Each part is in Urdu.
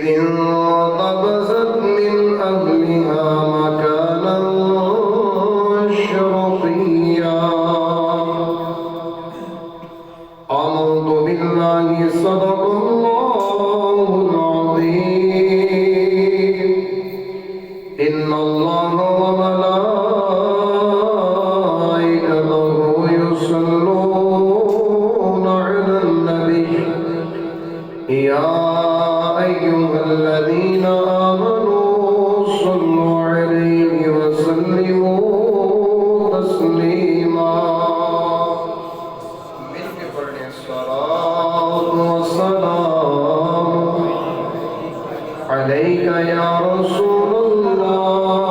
إذ انتبذت من أهلها مكانا شرقيا آمنت بالله صدق الله العظيم إن الله وملائكته يصلون على النبي يا أيها الذين آمنوا صلوا عليه وسلموا تسليما مل کے پڑھنے الصلاة والسلام عليك يا رسول الله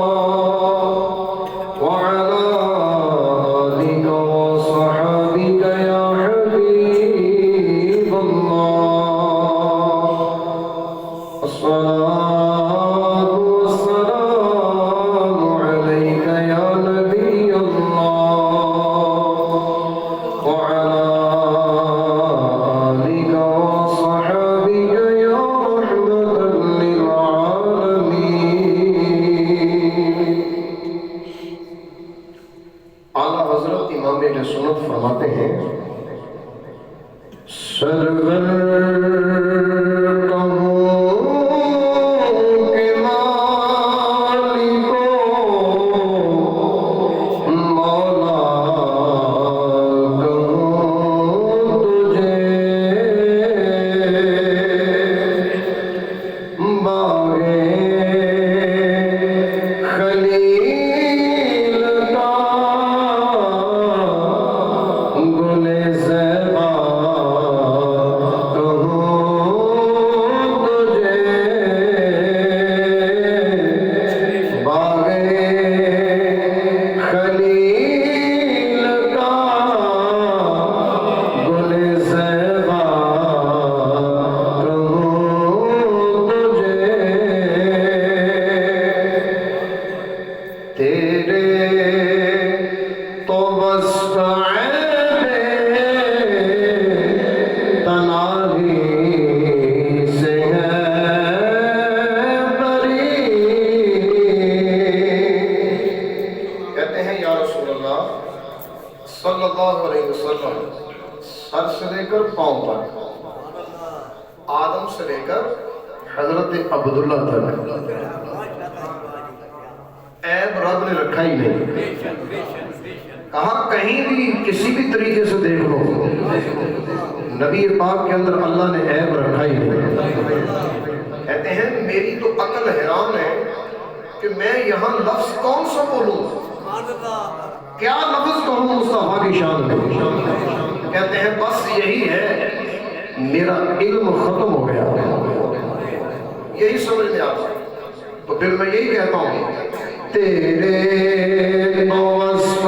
وعلى آلك وصحبك يا حبيب الله الصلاة والسلام عليك يا نبي الله وعلى آلك وصحبك يا رحمة للعالمين اعلیٰ حضرت امام اہل سنت فرماتے ہیں سرور صلی اللہ علیہ وسلم سر سے لے کر پاؤں تک آدم سے لے کر حضرت عبداللہ تک عیب رب نے رکھا ہی نہیں کہا کہیں بھی کسی بھی طریقے سے دیکھ لو نبی پاک کے اندر اللہ نے عیب رکھا ہی نہیں کہتے ہیں میری تو عقل حیران ہے کہ میں یہاں لفظ کون سا بولوں کیا لفظ کہوں مصطفیٰ کی شان میں کہتے ہیں بس یہی ہے میرا علم ختم ہو گیا یہی سمجھ میں آتا تو پھر میں یہی کہتا ہوں تیرے وصف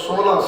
16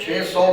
600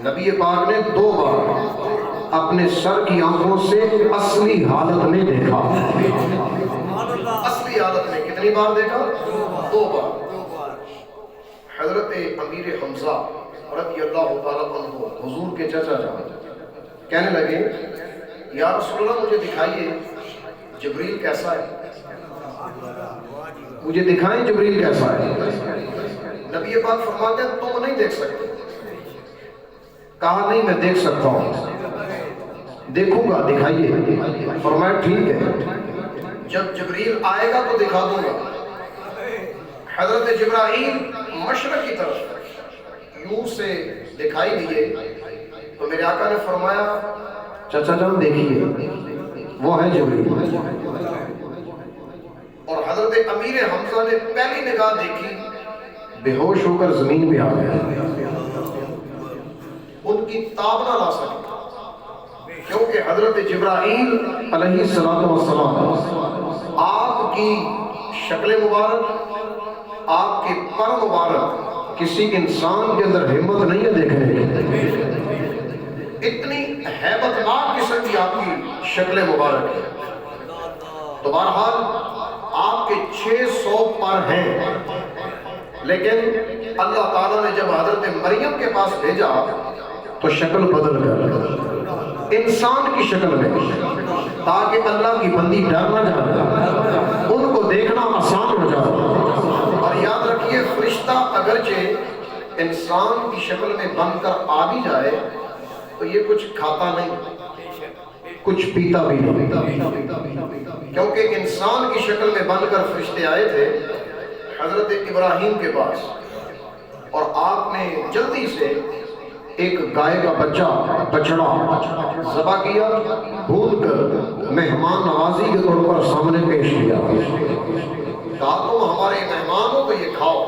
نبی پاک نے 2 بار اپنے سر کی آنکھوں سے اصلی حالت میں دیکھا. اصلی حالت میں کتنی بار دیکھا؟ 2 بار. حضرت امیر حمزہ رضی اللہ تعالیٰ عنہ حضور کے چچا جان کہنے لگے یا رسول اللہ مجھے دکھائیے جبریل کیسا ہے، مجھے دکھائیں جبریل کیسا ہے. نبی پاک فرماتے ہیں تم نہیں دیکھ سکتے. کہا نہیں میں دیکھ سکتا ہوں، دیکھوں گا دکھائیے. فرمایا ٹھیک ہے، جب جبریل آئے گا تو دکھا دوں گا. حضرت جبرائیل مشرق کی طرف یوں سے دکھائی دیے تو میرے آقا نے فرمایا چچا جان دیکھیے وہ ہے جبریل. اور حضرت امیر حمزہ نے پہلی نگاہ دیکھی، بے ہوش ہو کر زمین پہ آ گئے. ان کی تاب نہ لا سکے کیونکہ حضرت جبرائیل علیہ السلام آپ کی شکل مبارک، آپ کے پر مبارک کسی انسان کے اندر ہمت نہیں ہے دیکھنے کی. اتنی ہیبت ناک قسم کی آپ کی شکل مبارک ہے. تو بہرحال آپ کے 600 پر ہیں، لیکن اللہ تعالیٰ نے جب حضرت مریم کے پاس بھیجا تو شکل بدل کر انسان کی شکل میں، تاکہ اللہ کی بندی ڈر نہ جائے، ان کو دیکھنا آسان ہو جائے. اور یاد رکھیے فرشتہ اگرچہ انسان کی شکل میں بن کر آ بھی جائے تو یہ کچھ کھاتا نہیں، کچھ پیتا بھی نہیں، کیونکہ انسان کی شکل میں بن کر فرشتے آئے تھے حضرت ابراہیم کے پاس، اور آپ نے جلدی سے ایک گائے کا بچڑا ذبح کیا، بھون کر مہمان نوازی کے طور پر سامنے پیش کیا. کہا تم ہمارے مہمان ہو تو یہ کھاؤ،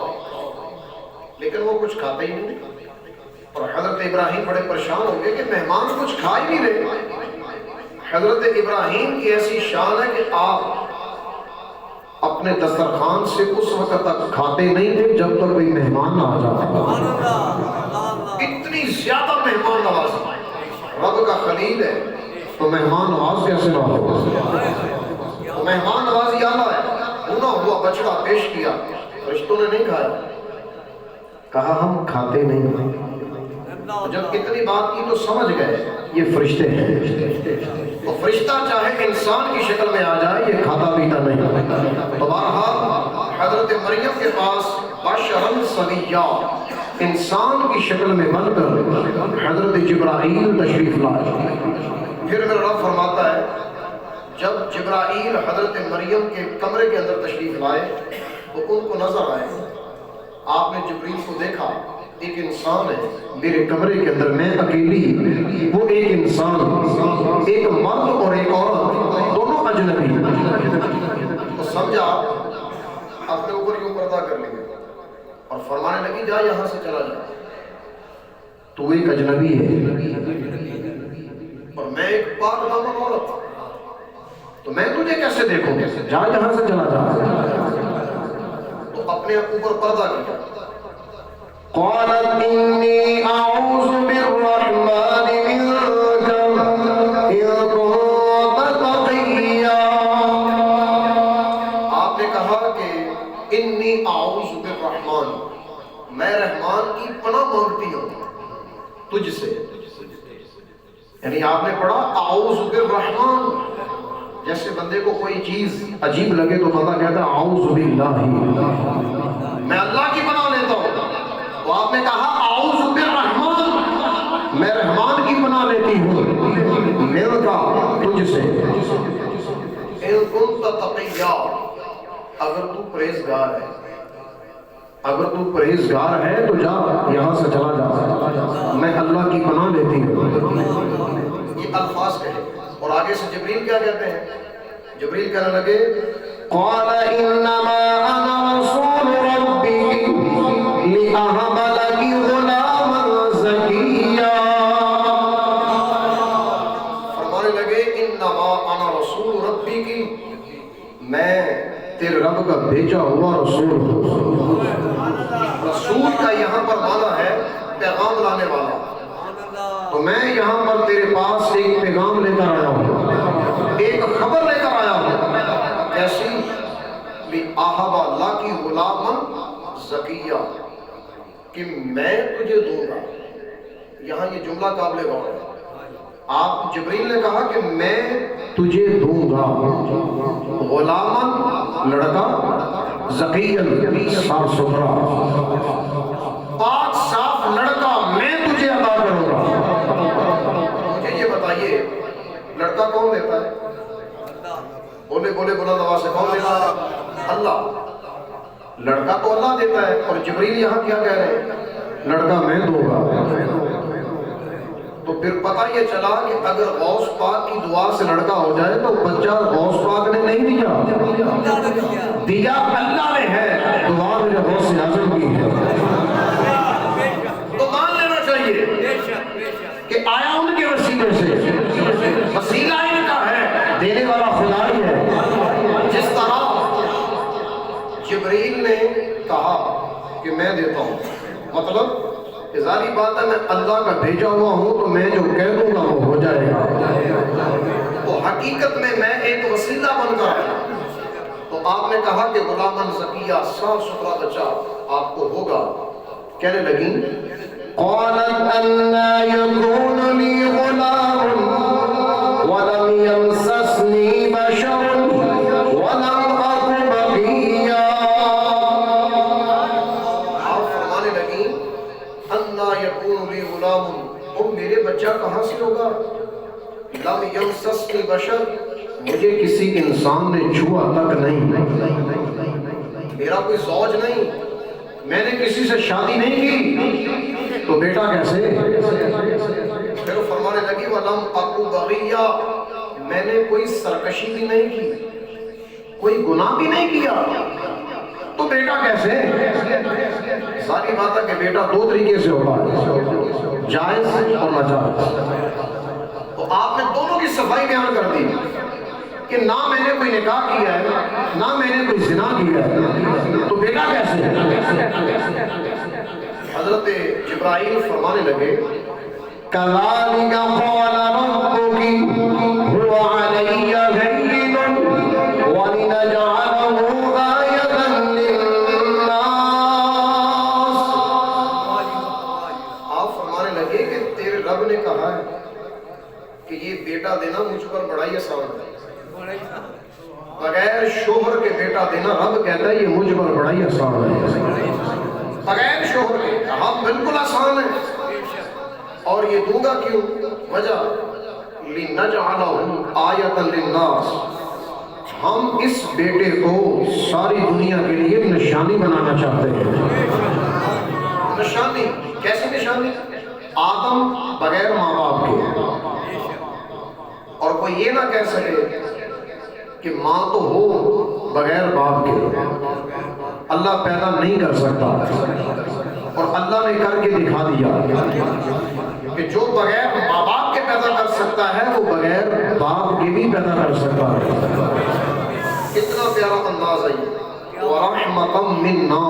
لیکن وہ کچھ کھاتے ہی نہیں. اور حضرت ابراہیم بڑے پریشان ہو گئے کہ مہمان کچھ کھا ہی نہیں رہے. حضرت ابراہیم کی ایسی شان ہے کہ آپ اپنے دسترخوان سے اس وقت تک کھاتے نہیں تھے جب تک کوئی مہمان نہ آ جاتا. اتنی زیادہ مہمان نواز، رب کا خلیل ہے تو مہمان نواز کیسے نہ ہو. مہمان نوازی اعلیٰ ہے. بھونا ہوا بچڑا پیش کیا، فرشتوں نے نہیں کھایا، کہا ہم کھاتے نہیں. جب اتنی بات کی تو سمجھ گئے یہ فرشتے ہیں. تو فرشتہ چاہے انسان کی شکل میں آ جائے یہ کھاتا پیتا نہیں. تو بہرحال حضرت مریم کے پاس بشرا سویا، انسان کی شکل میں بن کر حضرت جبرائیل تشریف لائے. پھر میرا رب فرماتا ہے جب جبرائیل حضرت مریم کے کمرے کے اندر تشریف لائے تو ان کو نظر آئے. آپ نے جبریل کو دیکھا، ایک انسان ہے میرے کمرے کے اندر، میں اکیلی، وہ ایک انسان، ایک مرد اور ایک عورت، دونوں اجنبی. تو سمجھا اپنے اوپر یوں پردہ کر لیا اور فرمانے لگی جا یہاں سے چلا جا، تو ایک اجنبی ہے اور میں ایک پاک دامن عورت، تو میں تجھے کیسے دیکھوں، جا یہاں سے چلا جا. تو اپنے اوپر پردہ کیا. قالت انی اعوذ بالرحمن منک ان کنت تقیا. آپ نے کہا کہ انی اعوذ بالرحمن، میں رحمان کی پناہ مانگتی ہوں تجھ سے. یعنی آپ نے پڑھا اعوذ بالرحمن، جیسے بندے کو کوئی چیز عجیب لگے تو بندہ کہتا ہے اعوذ باللہ، میں اللہ کی پناہ لیتا ہوں. تو آپ نے کہا اعوذ بالرحمن، میں رحمان کی پناہ لیتی ہوں میرے کا تجھ سے. ان کنت تقیا، اگر تو پرہیزگار ہے، اگر تو پرہیزگار ہے تو جا یہاں سے چلا جا، میں اللہ کی پناہ لیتی ہوں. یہ الفاظ کہے. اور آگے سے جبریل کیا کہتے ہیں؟ جبریل کہنے لگے قال انما انا رسول ربی لأہب لکی غلاما زکیا. فرمانے لگے انما انا رسول ربی کی، میں تیرے رب کا بھیجا ہوا رسول ہوں. رسول کا یہاں پر معنی ہے پیغام لانے والا. تو میں یہاں پر تیرے پاس ایک پیغام لے کر آیا ہوں، ایک خبر لے کر آیا ہوں، کیسی؟ آہب اللہ کی غلامن زکیہ، کہ میں تجھے دوں گا۔ یہاں یہ جملہ قابل غور ہے۔ آپ جبریل نے کہا کہ میں تجھے دوں گا غلامن، لڑکا، زکیہ، صاف ستھرا، پاک صاف لڑکا میں تجھے عطا کروں گا۔ مجھے یہ بتائیے لڑکا کون دیتا ہے؟ بولے بولے بلند آواز سے کون دیتا ہے؟ اللہ۔ لڑکا تو اللہ دیتا ہے، اور جبریل یہاں کیا کہہ رہے ہیں؟ لڑکا میں دوں گا۔ تو پھر پتہ یہ چلا کہ اگر غوث پاک کی دعا سے لڑکا ہو جائے تو بچہ غوث پاک نے نہیں دیا اللہ نے ہے، دعا میرے غوث اعظم کی ہے۔ تو مان لینا چاہیے کہ آیا ان کے وسیلے سے، وسیلہ ان کا ہے، دینے والا خدا ہی ہے۔ جس طرح جبریل نے کہا کہ میں دیتا ہوں، مطلب ظاہری بات ہے میں اللہ کا بھیجا ہوا ہوں، تو میں جو کہہ دوں گا وہ ہو جائے گا۔ تو حقیقت میں ایک وسیلہ بن کر آیا۔ تو آپ نے کہا کہ غلامن زکیہ، صاف ستھرا بچہ آپ کو ہوگا۔ کہنے لگیں قالت أَنَّى يَكُونُ لِي غُلَامٌ وَلَمْ يَمْسَسْنِي بَشَرٌ وَلَمْ أَكُ بَغِيًّا۔ آپ فرمانے لگیں أَنَّى يَكُونُ لِي غُلَامٌ، وہ میرے بچہ کہاں سے ہوگا؟ لَمْ يَمْسَسْنِي بَشَرٌ، مجھے کسی انسان نے چھوا تک نہیں، میرا کوئی زوج نہیں، میں نے کسی سے شادی نہیں کی، تو بیٹا کیسے؟ پھر فرمانے لگی وَلَمْ أَكُ بَغِيًّا، میں نے کوئی سرکشی بھی نہیں کی، کوئی گناہ بھی نہیں کیا، تو بیٹا کیسے؟ ساری بات ہے کہ بیٹا دو طریقے سے ہوتا ہے، جائز اور ناجائز۔ تو آپ نے دونوں کی صفائی بیان کر دی کہ نہ میں نے کوئی نکاح کیا ہے، نہ میں نے کوئی زنا کیا ہے، تو بیٹا کیسے؟ حضرت جبرائیل فرمانے لگے كَذَلِكَ قَالَ رَبُّكِ هُوَ عَلَيَّ هَيِّنٌ وَلِنَجْعَلَهُ آيَةً لِلنَّاسِ۔ آپ فرمانے لگے کہ تیرے رب نے کہا ہے کہ یہ بیٹا دینا مجھ پر بڑا ہی آسان ہے، بغیر شوہر کے بیٹا دینا رب کہتا ہے یہ مجھ پر بڑا ہی آسان ہے، بغیر شوہر کے۔ کہا بالکل آسان ہے، اور یہ دوں گا کیوں؟ وجہ لِنَجْعَلَهُ آیَةً لِلنَّاسِ، ہم اس بیٹے کو ساری دنیا کے لیے نشانی بنانا چاہتے ہیں۔ نشانی کیسی نشانی؟ آدم بغیر ماں باپ کے، اور کوئی یہ نہ کہہ سکے کہ ماں تو ہو بغیر باپ کے۔ اللہ پیدا نہیں کر سکتا، اور اللہ نے کر کے دکھا دیا کہ جو بغیر ماں باپ کے پیدا کر سکتا ہے وہ بغیر باپ کے بھی پیدا کر سکتا ہے۔ اتنا پیارا انداز ہے وَرَحْمَةً مِنَّا،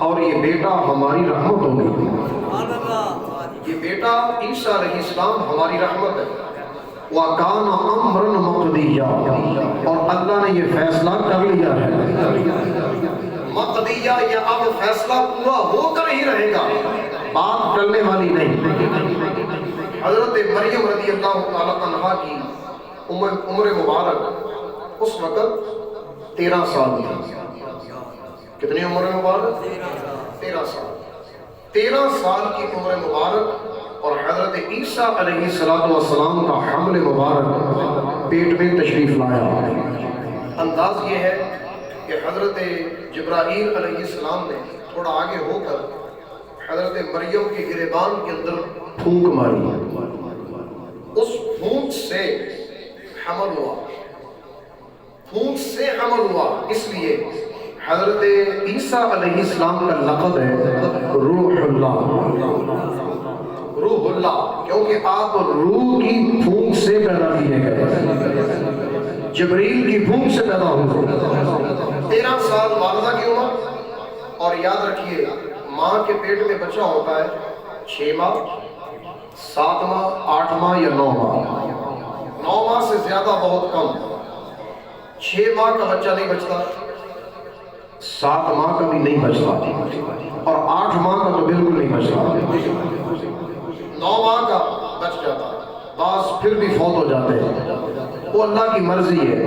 اور یہ بیٹا ہماری رحمت ہوگی، یہ بیٹا عیسیٰ علیہ السلام ہماری رحمت ہے۔ وَكَانَ أَمْرًا مَقْضِيًّا، اور اللہ نے یہ فیصلہ کر لیا ہے۔ مقضیہ، یہ اب فیصلہ پورا ہو کر ہی رہے گا، بات ٹلنے والی نہیں۔ حضرت مریم رضی اللہ تعالیٰ عنہا کی عمر مبارک اس وقت 13 سال تھی۔ کتنی عمر مبارک؟ 13 سال۔ 13 سال کی عمر مبارک، اور حضرت عیسیٰ علیہ السلام کا حمل مبارک پیٹ میں تشریف لایا۔ انداز یہ ہے کہ حضرت جبرائیل علیہ السلام نے تھوڑا آگے ہو کر حضرت مریم کے گریبان کے اندر پھونک ماری، اس پھونک سے حمل ہوا، پھونک سے حمل ہوا۔ اس لیے حضرت عیسیٰ علیہ السلام کا لقب ہے روح اللہ، روح اللہ، کیونکہ آپ روح کی پھونک سے پیدا کیے گئے، جبریل کی پھونک سے پیدا ہوئے۔ 13 سال والدہ کی عمر، اور یاد رکھیے ماں کے پیٹ میں بچہ ہوتا ہے 6 ماہ، 7 ماہ 8 ماہ یا 9 ماہ، 9 ماہ سے زیادہ بہت کم، 6 ماہ کا بچہ نہیں بچتا، 7 ماہ کا بھی نہیں بچتا، اور 8 ماہ کا تو بالکل نہیں بچتا، 9 ماہ کا بچ جاتا، بعض پھر بھی فوت ہو جاتے ہیں۔ وہ اللہ کی مرضی ہے،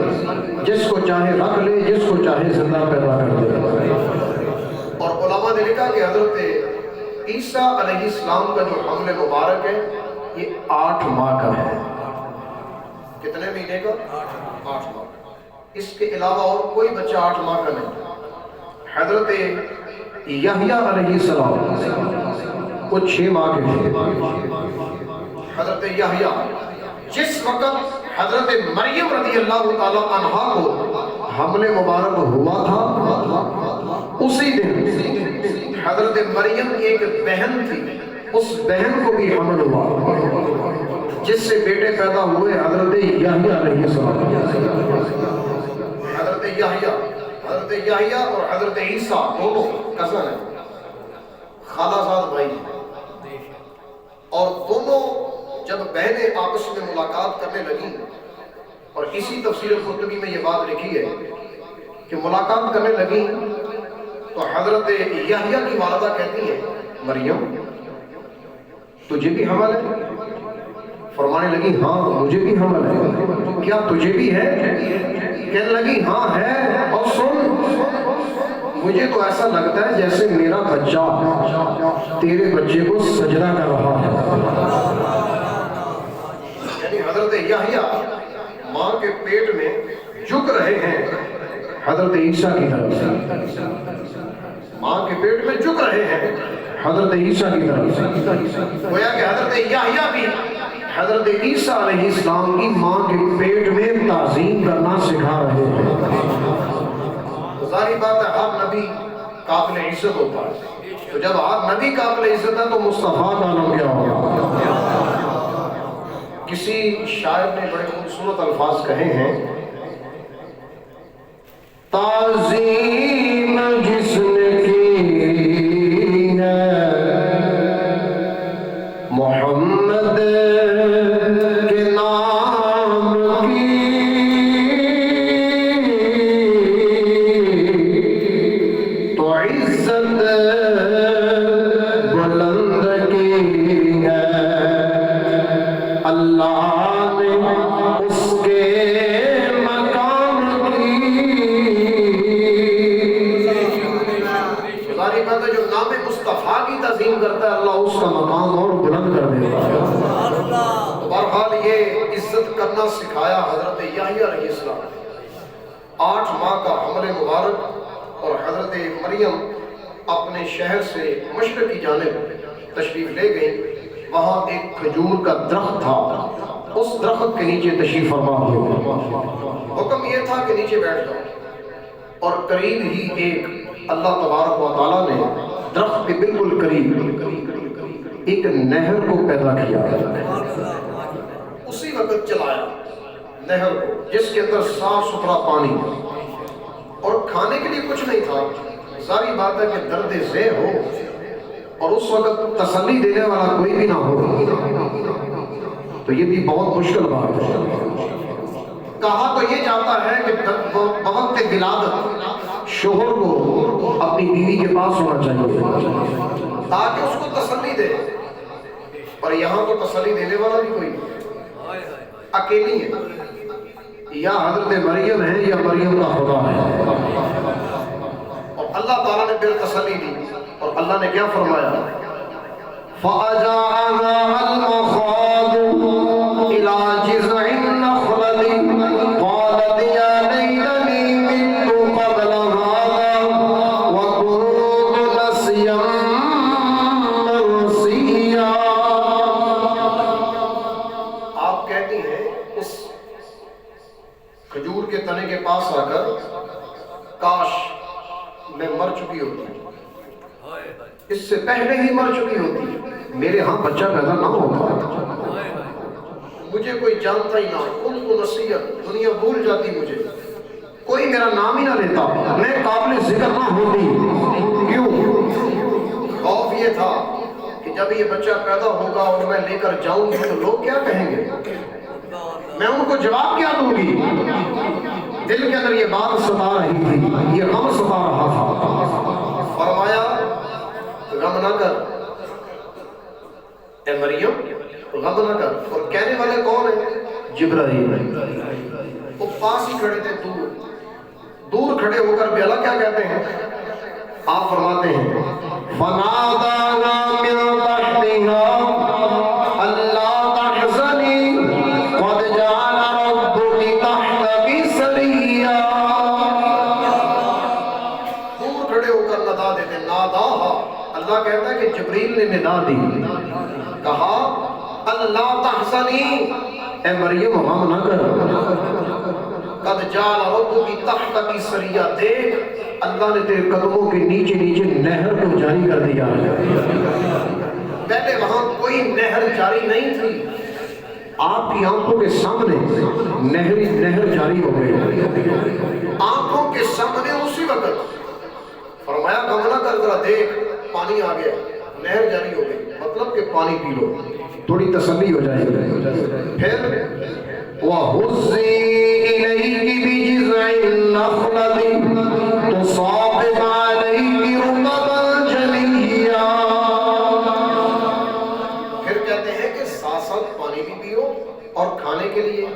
جس کو چاہے رکھ لے، جس کو چاہے زندہ پیدا کر دے۔ اور علماء نے لکھا کہ حضرت عیسیٰ علیہ السلام کا جو حمل مبارک ہے یہ 8 ماہ کا ہے۔ کتنے مہینے کا؟ 8 ماہ کا۔ اس کے علاوہ اور کوئی بچہ 8 ماہ کا نہیں۔ حضرت یحییٰ علیہ السلام وہ 6 ماہ کے تھے۔ حضرت یحییٰ جس وقت حضرت مریم رضی اللہ تعالیٰ عنہا کو حمل مبارک ہوا تھا، اسی دن حضرت مریم کی ایک بہن تھی، اس بہن کو بھی حمل ہوا، جس سے بیٹے پیدا ہوئے حضرت یحییٰ علیہ السلام۔ حضرت یحییٰ اور حضرت عیسیٰ دونوں کزن ہیں، خالہ زاد بھائی ہیں، اور دونوں جب بہنیں آپس میں ملاقات کرنے لگیں، اور اسی تفسیر قرطبی میں یہ بات لکھی ہے کہ ملاقات کرنے لگیں تو حضرت یحییٰ کی والدہ کہتی ہے مریم تجھے بھی حمل ہے؟ فرمانے لگی ہاں مجھے بھی حمل ہے۔ کیا تجھے بھی ہے؟ کہنے لگی ہاں ہے، اور سن مجھے تو ایسا لگتا ہے جیسے میرا بچہ تیرے بچے کو سجدہ کر رہا ہے۔ یعنی حضرت یحییٰ ماں کے پیٹ میں جھک رہے ہیں حضرت عیسیٰ کی طرف سے، ماں کے پیٹ میں جھک رہے ہیں حضرت عیسیٰ کی طرف سے۔ گویا کہ حضرت یحییٰ بھی حضرت عیسیٰ علیہ السلام کی ماں کے پیٹ میں تعظیم کرنا سکھا رہے ہیں۔ ظاہری بات ہے آپ نبی قابل عزت ہوتا ہے، تو جب آپ نبی قابل عزت ہے تو مصطفیٰ کا نام کیا ہوگا؟ کسی شاعر نے بڑے خوبصورت الفاظ کہے ہیں، تعظیم جس نے کی ہے محمد کے نام کی، تو عزت بلند کی ہے اللہ نے اس کے مقام کی۔ ظاہری بات ہے جو نام مصطفیٰ کی تعظیم کرتا ہے اللہ اس کا مقام اور بلند کر دیتا ہے۔ تو بہرحال یہ عزت کرنا سکھایا حضرت یحییٰ علیہ السلام نے۔ 8 ماہ کا حمل مبارک، اور حضرت مریم اپنے شہر سے مشرق کی جانب تشریف لے گئی۔ وہاں ایک کھجور کا درخت تھا، اس درخت کے نیچے تشریف فرما ہوئے۔ حکم یہ تھا کہ نیچے بیٹھ جاؤ، اور قریب ہی ایک اللہ تبارک و تعالیٰ نے درخت کے بالکل قریب ایک نہر کو پیدا کیا، اسی وقت چلایا نہر کو، جس کے اندر صاف ستھرا پانی، اور کھانے کے لیے کچھ نہیں تھا۔ ظاہری بات ہے کہ درد ذہ ہو اور اس وقت تسلی دینے والا کوئی بھی نہ ہو تو یہ بھی بہت مشکل بات ہے۔ کہا تو یہ جاتا ہے کہ بوقت ولادت شوہر کو اپنی بیوی کے پاس ہونا چاہیے تاکہ اس کو تسلی دے، پر یہاں تو تسلی دینے والا بھی کوئی نہیں، اکیلی ہے، یا حضرت مریم ہے یا مریم کا خدا ہے۔ اور اللہ تعالیٰ نے پھر تسلی دی، اور اللہ نے کیا فرمایا؟ فَأَجَاءَهَا الْمَخَاضُ إِلَى جِذْعِ النَّخْلَةِ قَالَتْ يَا لَيْتَنِي مِتُّ قَبْلَ هَذَا وَكُنتُ نَسْيًّا مَنسِيًّا۔ آپ کہتی ہیں اس کھجور کے تنے کے پاس آ کر کاش میں مر چکی ہوتی، اس سے پہلے ہی مر چکی ہوتی، میرے ہاں بچہ پیدا نہ ہوتا، مجھے کوئی جانتا ہی نہ، ان کو نصیحت دنیا بھول جاتی، مجھے کوئی میرا نام ہی نہ لیتا، میں قابل ذکر نہ ہوتی۔ کیوں؟ خوف یہ تھا کہ جب یہ بچہ پیدا ہوگا اور میں لے کر جاؤں گی تو لوگ کیا کہیں گے، میں ان کو جواب کیا دوں گی؟ دل کے اندر یہ بات ستا رہی تھی، یہ غم ستا رہا تھا۔ فرمایا غم نہ کر اے مریم، غم نہ کر۔ اور کہنے والے کون ہیں؟ جبرائیل۔ وہ پاس ہی کھڑے تھے، دور کھڑے ہو کر بھی اللہ کیا کہتے ہیں؟ آپ فرماتے ہیں فَنَادَاهَا مِن تَحْتِهَا أَلَّا تَحْزَنِي قَدْ جَعَلَ رَبُّكِ تَحْتَكِ سَرِيًّا۔ دور کھڑے ہو کر ندا دیتے، ناداها، اللہ کہتا ہے کہ جبریل نے ندا دی، کہا اللہ تحزنی، اے مریم غم نہ کر، قد جعل ربک تحتک سریا، دیکھ اللہ نے تیرے قدموں کے نیچے نیچے نہر کو جاری کر دیا۔ پہلے وہاں کوئی نہر جاری نہیں تھی، آپ کی آنکھوں کے سامنے نہر جاری ہو گئی، آنکھوں کے سامنے اسی وقت۔ فرمایا غم نہ کر، ذرا دیکھ پانی آ گیا، نہر جاری ہو گئی، مطلب کہ پانی پی لو، تھوڑی تسلی ہو جائے گی۔ پھر وَهُزِّي إِلَيْكِ بِجِذْعِ النَّخْلَةِ تُسَاقِطْ عَلَيْكِ رُطَبًا جَنِيًّا۔ پھر کہتے ہیں کہ ساتھ ساتھ پانی بھی پیو اور کھانے کے لیے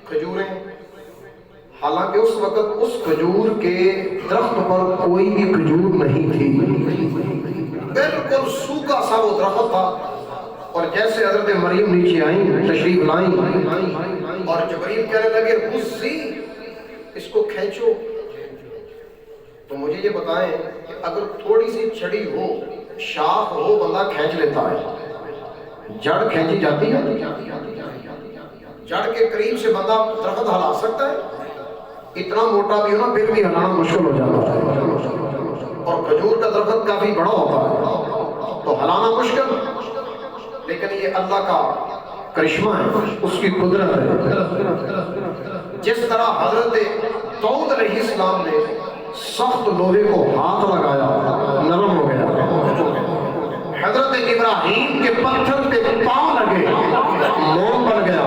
کھجوریں، حالانکہ اس وقت اس کھجور کے درخت پر کوئی بھی کھجور نہیں تھی، بالکل سوکھا سا وہ درخت تھا۔ اور جیسے حضرت مریم نیچے آئیں، تشریف لائیں، اور جبریل کہنے لگے خذی، اس کو کھینچو۔ تو مجھے یہ بتائیں کہ اگر تھوڑی سی چھڑی ہو، شاخ ہو، بندہ کھینچ لیتا ہے، جڑ کھینچی جاتی ہے؟ جڑ کے قریب سے بندہ درخت ہلا سکتا ہے؟ اتنا موٹا بھی ہو نا پھر بھی ہلانا مشکل ہو جاتا ہے، اور کھجور کا درخت کافی بڑا ہوتا ہے تو ہلانا مشکل۔ لیکن یہ اللہ کا کرشمہ ہے، اس کی قدرت ہے۔ جس طرح حضرت داؤد علیہ السلام نے سخت لوہے کو ہاتھ لگایا، نرم ہو گیا، حضرت ابراہیم کے پتھر پہ پاؤں لگے، موم بن گیا،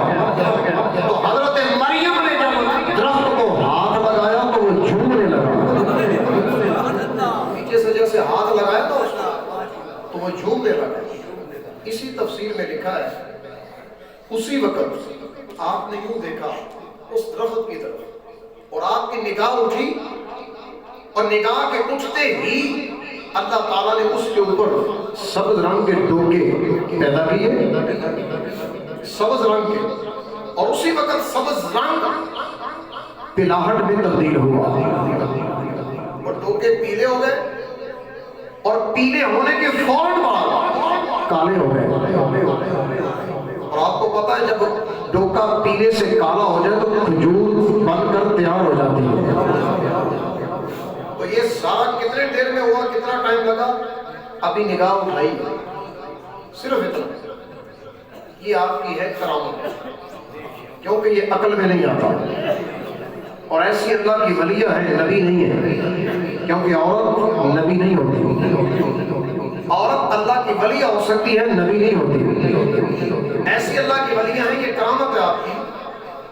تو حضرت مریم نے جب درخت کو ہاتھ لگایا تو وہ جھومنے لگا، نیچے سے جیسے ہاتھ لگایا نا اس کو تو وہ جھومنے لگا۔ اسی تفسیر میں لکھا ہے اسی وقت آپ نے یوں دیکھا اس درخت کی طرف، اور آپ کی نگاہ اٹھی، اور نگاہ کے اٹھتے ہی اللہ تعالیٰ نے اس کے اوپر سبز رنگ کے ڈوکے پیدا کیے، سبز رنگ کے، اور اسی وقت سبز رنگ پلاہٹ میں تبدیل ہوا، اور ڈوکے پیلے ہو گئے، اور پیلے ہونے کے فوراً بعد کالے ہو گئے۔ اور آپ کو پتا ہے جب ڈوکا پیلے سے کالا ہو جائے تو کھجور بن کر تیار ہو جاتی ہے۔ تو یہ سارا کتنے دیر میں ہوا، کتنا ٹائم لگا؟ ابھی نگاہ اٹھائی، صرف اتنا۔ یہ آپ کی ہے کرامت، کیونکہ یہ عقل میں نہیں آتا، اور ایسی اللہ کی ولیہ ہے، نبی نہیں ہے، کیونکہ عورت نبی نہیں ہوتی، عورت اللہ کی ولیہ ہو سکتی ہے، نبی نہیں ہوتی۔ ایسی اللہ کی ولیہ ہیں، یہ کرامت ہے آپ کی،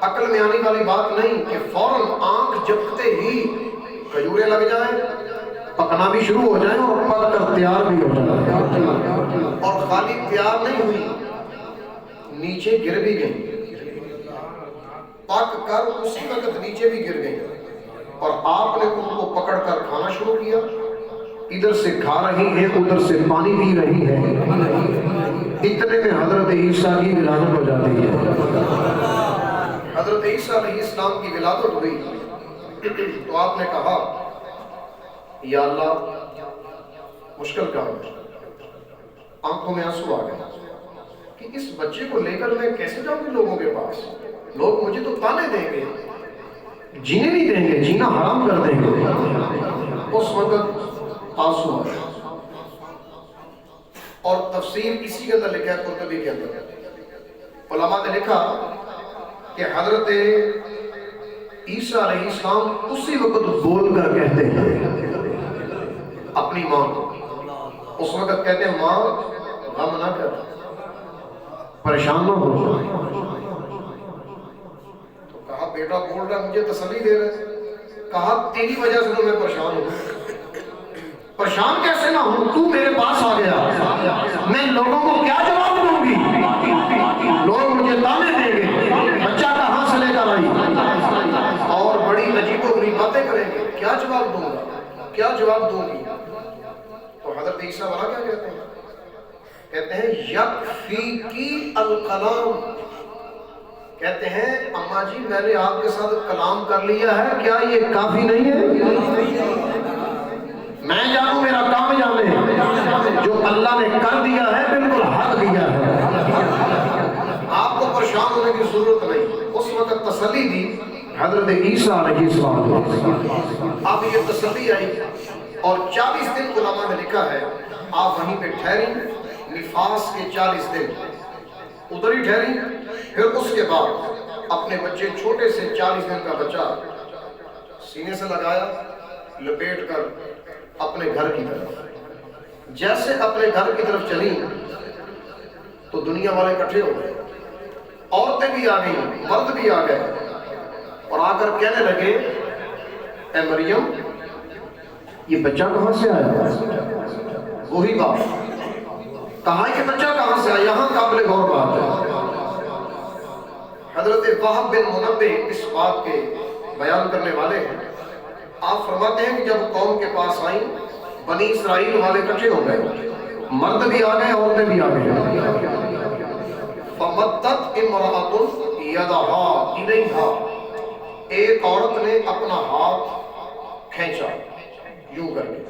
عقل میں آنے والی بات نہیں کہ فوراً آنکھ جھپکتے ہی کھجوریں لگ جائیں، پکنا بھی شروع ہو جائیں اور پک کر تیار بھی ہو جائیں، اور خالی تیار نہیں ہوئی، نیچے گر بھی گئی، پک کر اسی وقت نیچے بھی گر گئی، اور آپ نے ان کو پکڑ کر کھانا شروع کیا۔ ادھر سے کھا رہی ہیں، ادھر سے پانی پی رہی ہے، اتنے میں حضرت عیسیٰ کی ولادت ہو جاتی ہے۔ حضرت عیسیٰ علیہ السلام کی ولادت ہوئی تو آپ نے کہا یا اللہ مشکل کام ہے، آنکھوں میں آنسو آ گئے کہ اس بچے کو لے کر میں کیسے جاؤں گی لوگوں کے پاس، لوگ مجھے تو تانے دیں گے، جینے نہیں دیں گے، جینا حرام کر دیں گے۔ اس وقت آنسو آئے، اور تفسیر اسی کے اندر لکھا ہے، قرطبی کے اندر علماء نے لکھا کہ حضرت عیسیٰ علیہ السلام اسی وقت بول کر کہتے ہیں اپنی ماں کو، اس وقت کہتے ہیں ماں غم نہ کر، پریشان نہ ہو۔ تو کہا بیٹا بول رہا مجھے تسلی دے رہا ہے، کہا تیری وجہ سے تو میں پریشان ہوں۔ پریشان کیسے نہ ہوں؟ تو میرے پاس آ گیا، میں لوگوں کو کیا جواب دوں گی؟ لوگ مجھے تانے دیں گے، بچہ کہاں سے لے کر آئی، اور بڑی عجیب و غریب باتیں کریں گے، کیا جواب دوں گا، کیا جواب دوں گی؟ تو حضرت عیسیٰ والا کیا کہتے ہیں؟ کہتے ہیں یکفیکی الکلام، کہتے ہیں اماں جی میں نے آپ کے ساتھ کلام کر لیا ہے، کیا یہ کافی نہیں ہے؟ میں جانوں میرا کام جانے، جو اللہ نے کر دیا ہے بالکل حق دیا ہے، آپ کو پریشان ہونے کی ضرورت نہیں۔ اس وقت تسلی دی حضرت عیسیٰ علیہ السلام۔ اب یہ تسلی آئی اور 40 دن علماء نے لکھا ہے آپ وہیں پہ ٹھہری، نفاس کے 40 دن ادھر ہی ٹھہری، پھر اس کے بعد اپنے بچے چھوٹے سے 40 دن کا بچہ سینے سے لگایا، لپیٹ کر اپنے گھر کی طرف، جیسے اپنے گھر کی طرف چلی تو دنیا والے اکٹھے ہو گئے، عورتیں بھی آ گئیں، مرد بھی آ گئے، اور آ کر کہنے لگے اے مریم یہ بچہ کہاں سے آیا؟ وہی بات، کہا یہ بچہ کہاں سے آیا؟ یہاں قابل غور بات ہے۔ حضرت وہب بن منبہ اس بات کے بیان کرنے والے ہیں، آپ فرماتے ہیں کہ جب قوم کے پاس آئیں بنی اسرائیل والے اکٹھے ہو گئے، مرد بھی آ گئے، عورتیں بھی آ گئے، فمدت امرأۃ یدہا الیہا، ایک عورت نے اپنا ہاتھ کھینچا یوں کر کے،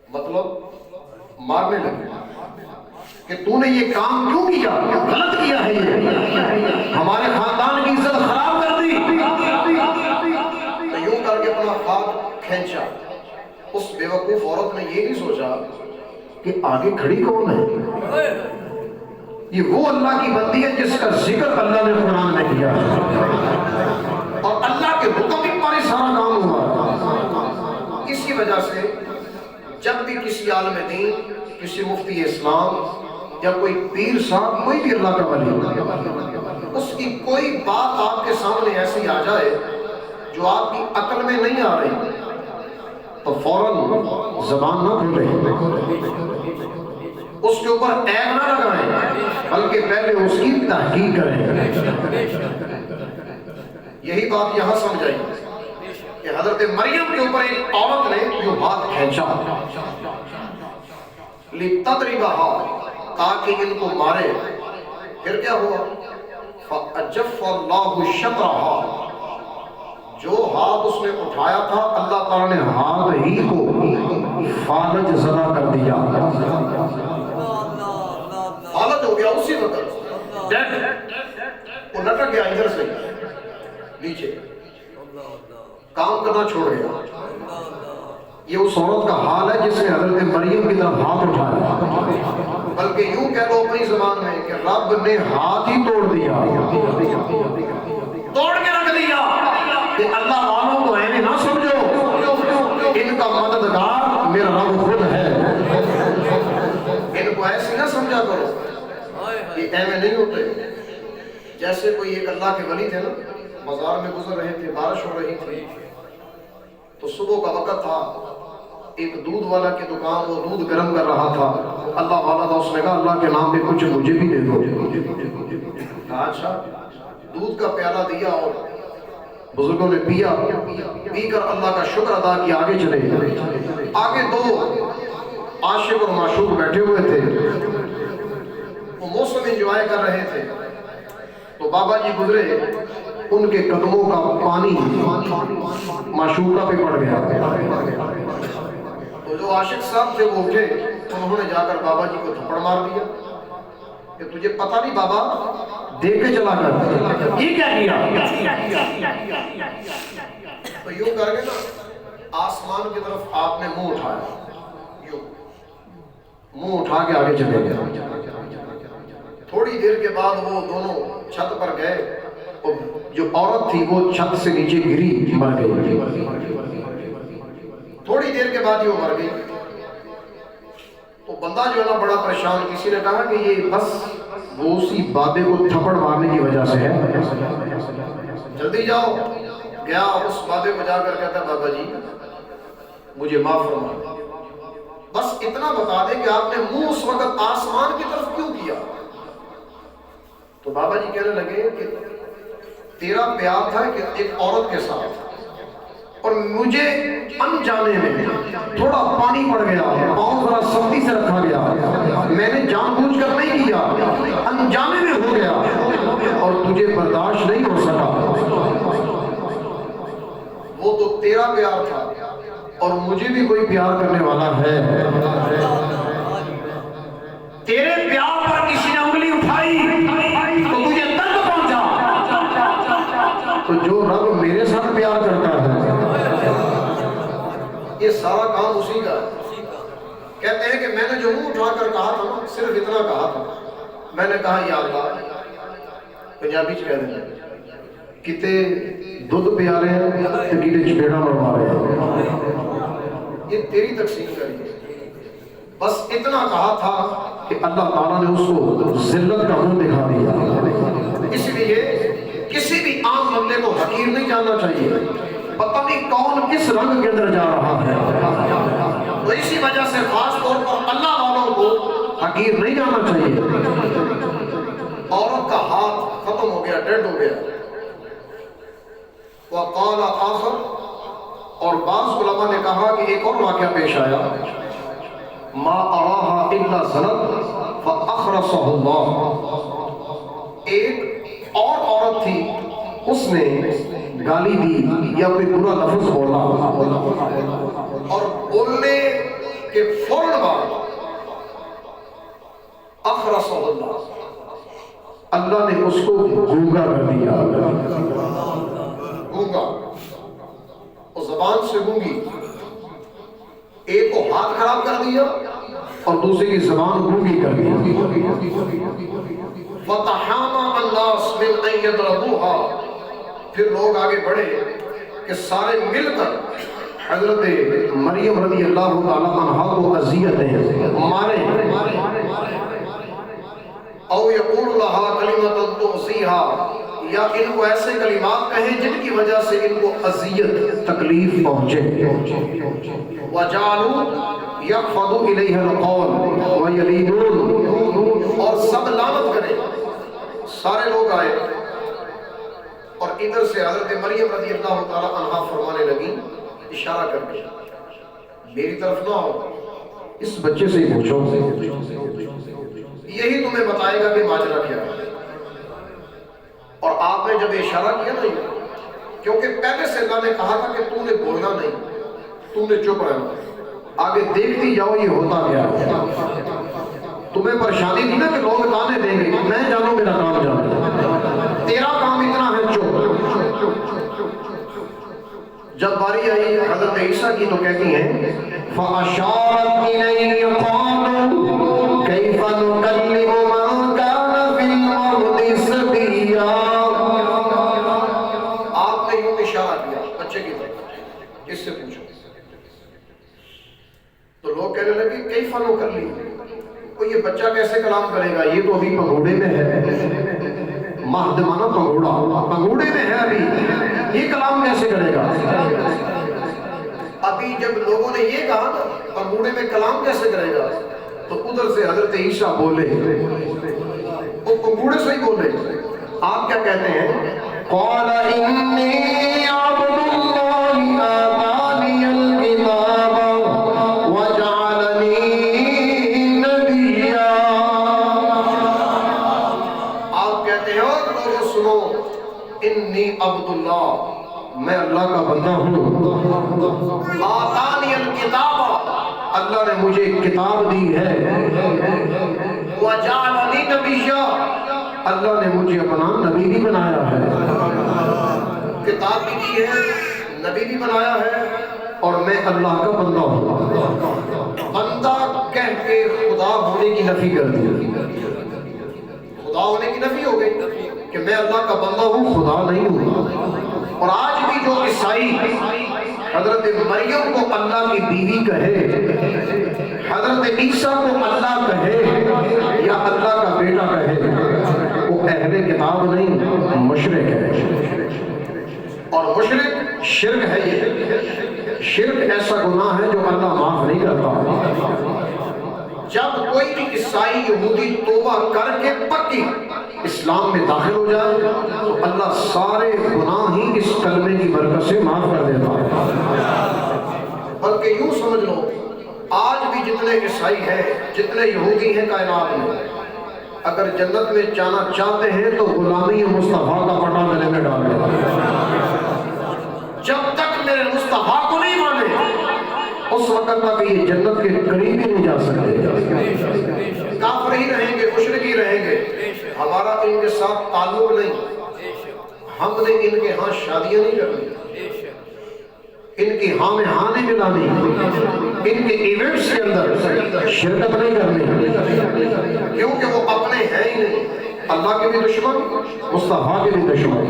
مطلب مارنے لگے کہ تو نے یہ کام کیوں کیا، غلط کیا ہے، یہ ہمارے خاندان کی عزت خراب کر دی، تو یوں کر کے اپنا ہاتھ کھینچا۔ اس بیوقوف عورت نے یہ نہیں سوچا کہ آگے کھڑی کون ہے، یہ وہ اللہ کی بندی ہے جس کا ذکر اللہ نے قرآن میں کیا اور اللہ کے حکم پر ہی سارا کام ہوا۔ اسی وجہ سے جب بھی کسی عالم دین، کسی مفتی اسلام یا کوئی پیر صاحب، کوئی بھی اللہ کا ولی، اس کی کوئی بات آپ کے سامنے ایسی آ جائے جو آپ کی عقل میں نہیں آ رہی تو فوراً زبان نہ کھولیں، اس کے اوپر عیب نہ لگائیں، بلکہ پہلے اس کی تحقیق کریں۔ یہی بات یہاں سمجھائی کہ حضرت مریم کے اوپر ایک عورت نے جو ہاتھ کھینچا، لِتَضْرِبَهَا، تاکہ ان کو مارے، پھر کیا ہوا؟ فَأَجَفَّ اللَّهُ شَطْرَهَا، جو ہاتھ اس نے اٹھایا تھا اللہ تعالیٰ نے ہاتھ ہی کو فالج زدہ کر دیا، فالج ہو گیا اسی وقت، ڈیڈ، وہ لٹک گیا ادھر سے نیچے، کام کرنا چھوڑ گیا۔ یہ اس عورت کا حال ہے جس نے حضرت مریم کی طرف ہاتھ اٹھایا، بلکہ یوں کہہ لو اپنی زبان میں کہ رب نے ہاتھ ہی توڑ دیا، توڑ کے رکھ دیا کہ اللہ والوں کو اینے نہ سمجھو، ان کا مددگار میرا رب خود ہے، ان کو ایسے نہ سمجھا کرو، یہ ایویں نہیں ہوتے۔ جیسے کوئی ایک اللہ کے ولی تھے نا، بازار میں گزر رہے تھے، بارش ہو رہی تھی، تو صبح کا وقت تھا، ایک دودھ والا کی دکان، وہ دودھ گرم کر رہا تھا، اللہ والا تھا، اس نے کہا اللہ کے نام پہ کچھ مجھے بھی دے دو، اچھا، دودھ کا پیالہ دیا اور بزرگوں نے پیا، پی کر اللہ کا شکر ادا کیا، آگے چلے، آگے دو عاشق اور معشوق بیٹھے ہوئے تھے، وہ موسم انجوائے کر رہے تھے، تو بابا جی گزرے، ان کے قدموں کا پانی معشوقہ پہ پڑ گیا، تو جو عاشق صاحب تھے وہ اٹھے، انہوں نے جا کر بابا جی کو تھپڑ مار دیا کہ تجھے پتہ نہیں بابا، دیکھ کے چلا کر یہ کیا کیا؟ تو یوں کر کے نا آسمان کی طرف آپ نے منہ اٹھایا، یوں منہ اٹھا کے آگے چلے گئے۔ تھوڑی دیر کے بعد وہ دونوں چھت پر گئے، اور جو عورت تھی وہ چھت سے نیچے گری، مر گئی۔ تھوڑی دیر کے بعد یہ مر گئی۔ تو بندہ جو ہے نا بڑا پریشان، کسی نے کہا کہ یہ بس وہ اسی بابے کو تھپڑ مارنے کی وجہ سے ہے، جلدی جاؤ۔ گیا اس بابے کو جا کر کہتا بابا جی مجھے معاف فرما، بس اتنا بتا دے کہ آپ نے منہ اس وقت آسمان کی طرف کیوں کیا؟ تو بابا جی کہنے لگے کہ تیرا پیار تھا کہ ایک عورت کے ساتھ، اور مجھے انجانے میں تھوڑا پانی پڑ گیا، پاؤں ذرا سختی سے رکھا گیا، میں نے جان بوجھ کر نہیں کیا، انجانے میں ہو گیا اور تجھے برداشت نہیں ہو سکا۔ وہ تو تیرا پیار تھا اور مجھے بھی کوئی پیار کرنے والا ہے، تیرے پیار پر کسی نے انگلی اٹھائی تو تجھے درد پہنچا، تو جو رب میرے ساتھ پیار کرتا ہے یہ سارا کام اسی کا ہے۔ کہتے ہیں کہ میں نے جو منہ اٹھا کر کہا تھا نا، صرف اتنا کہا تھا، میں نے کہا یا اللہ، پنجابی چ کہہ دیں کتے دودھ پیا رہے ہیں تو کتے چپیڑا مروا رہے ہیں، یہ تیری تقسیم کری۔ بس اتنا کہا تھا کہ اللہ تعالیٰ نے اس کو ذلت کا منہ دکھا دیا۔ اس لیے کسی بھی عام بندے کو حقیر نہیں جاننا چاہیے، پتہ نہیں کون کس رنگ کے اندر جا رہا ہے، تو اسی وجہ سے خاص طور پر اللہ والوں کو حقیر نہیں جاننا چاہیے۔ عورت کا ہاتھ ختم ہو گیا، ڈیڈ ہو گیا۔ وقال آخر، اور بعض علماء نے کہا کہ ایک اور واقعہ پیش آیا، ما اراها الا زنت فاخرسه اللہ، ایک اور عورت تھی، اس نے گالی دی یا کوئی برا لفظ بولا، اور بولنے کے فوراً بعد اخرسه اللہ، اللہ نے اس کو گونگا کر دیا۔ گونگا، وہ زبان سے گونگی، ایک کو ہاتھ خراب کر دیا اور دوسرے کی زبان گونگی کر دیا۔ فَتَحَامَ النَّاسُ مِنْ أَنْ يَضْرَبُوهَا، پھر لوگ آگے بڑھے کہ سارے مل کر حضرت مریم رضی اللہ تعالیٰ عنہا کو اذیت دیں، ماریں، او یقول لها کلمۃ تؤذیہا، یا ان کو ایسے کلمات کہیں جن کی وجہ سے ان کو اذیت تکلیف پہنچے۔ وَجَعَلُوا يَخْفَضُوا إِلَيْهَا الْقَوْلَ وَيَلِينُونَ، اور سب لعنت کریں۔ سارے لوگ آئے اور ادھر سے حضرت مریم رضی اللہ تعالیٰ عنہا فرمانے لگی اشارہ کر کے، میری طرف نہ آؤ، اس بچے سے ہی پوچھو، یہی تمہیں بتائے گا کہ ماجرا کیا ہے۔ اور آپ نے جب اشارہ کیا نہیں، کیونکہ پہلے سے اللہ نے کہا تھا کہ تو نے بولنا نہیں، تو نے چپ رہنا، آگے دیکھتی جاؤ یہ ہوتا کیا ہے۔ تمہیں پریشانی تھی نا کہ لوگ تانے دیں گے، میں جانوں میرا کام جانوں، تیرا کام اتنا ہے چپ۔ جب باری آئی حضرت عیسیٰ کی تو کہتی ہیں فَأَشَارَتْ إِلَيْهِ قَالُوا كَيْفَ نُكَلِّمُ مَنْ كَانَ فِي الْأَرْضِ صَبِيًّا، آپ نے یوں اشارہ کیا بچے کی طرف، کس سے پوچھو؟ تو لوگ کہنے لگے كَيْفَ نُكَلِّمُ، یہ بچہ کیسے کلام کرے گا، یہ تو ابھی پگوڑے میں ہے، مہد مانا پگوڑا، پگوڑے میں ہے ابھی، یہ کلام کیسے کرے گا؟ ابھی جب لوگوں نے یہ کہا نا پگوڑے میں کلام کیسے کرے گا، تو ادھر سے حضرت عیسیٰ بولے، وہ پگوڑے سے ہی بولے۔ آپ کیا کہتے ہیں؟ قَالَ إِنِّي عَبْدُ اللَّهِ آتَانِيَ الْكِتَابَ وَجَعَلَنِي نَبِيًّا، آپ کہتے ہیں اور لوگوں سنو، انی عبداللہ، میں اللہ کا بندہ ہوں، آتانی الکتاب، اللہ نے مجھے کتاب دی ہے، وجعلنی نبیّا، اللہ نے مجھے اپنا نبی بھی بنایا ہے، کتاب بھی دی ہے، نبی بھی بنایا ہے، اور میں اللہ کا بندہ ہوں۔ بندہ کہہ کے خدا ہونے کی نفی کر دی، خدا ہونے کی نفی ہو گئی کہ میں اللہ کا بندہ ہوں، خدا نہیں ہوں۔ اور آج بھی جو عیسائی حضرت مریم کو اللہ کی بیوی کہے، حضرت عیسیٰ کو اللہ کہے یا اللہ کا بیٹا کہے وہ اہل کتاب نہیں، مشرک ہے، اور مشرک شرک ہے۔ یہ شرک ایسا گناہ ہے جو اللہ معاف نہیں کرتا۔ جب کوئی بھی عیسائی یہودی توبہ کر کے پکی اسلام میں داخل ہو جائے تو اللہ سارے گناہ ہی اس کلمے کی برکت سے معاف کر دیتا ہے۔ بلکہ یوں سمجھ لو، آج بھی جتنے عیسائی ہیں، جتنے یہودی ہیں کائنات میں، اگر جنت میں جانا چاہتے ہیں تو غلامی مصطفیٰ کا پٹا گلے میں ڈال دیں۔ جب تک میرے مصطفیٰ کو نہیں مانے اس وقت تک یہ جنت کے قریب ہی نہیں جا سکتے۔ کافر ہی رہیں گے، مشرک ہی رہیں گے، ہمارا ان کے ساتھ تعلق نہیں، ہم نے ان کے ہاں شادیاں نہیں کرنی، ان کی ہاں میں ہاں نہیں ملانی، ان کے ایونٹس کے اندر شرکت نہیں کرنی، کیونکہ وہ اپنے ہیں ہی نہیں، اللہ کے بھی دشمن، مصطفیٰ کے بھی دشمن۔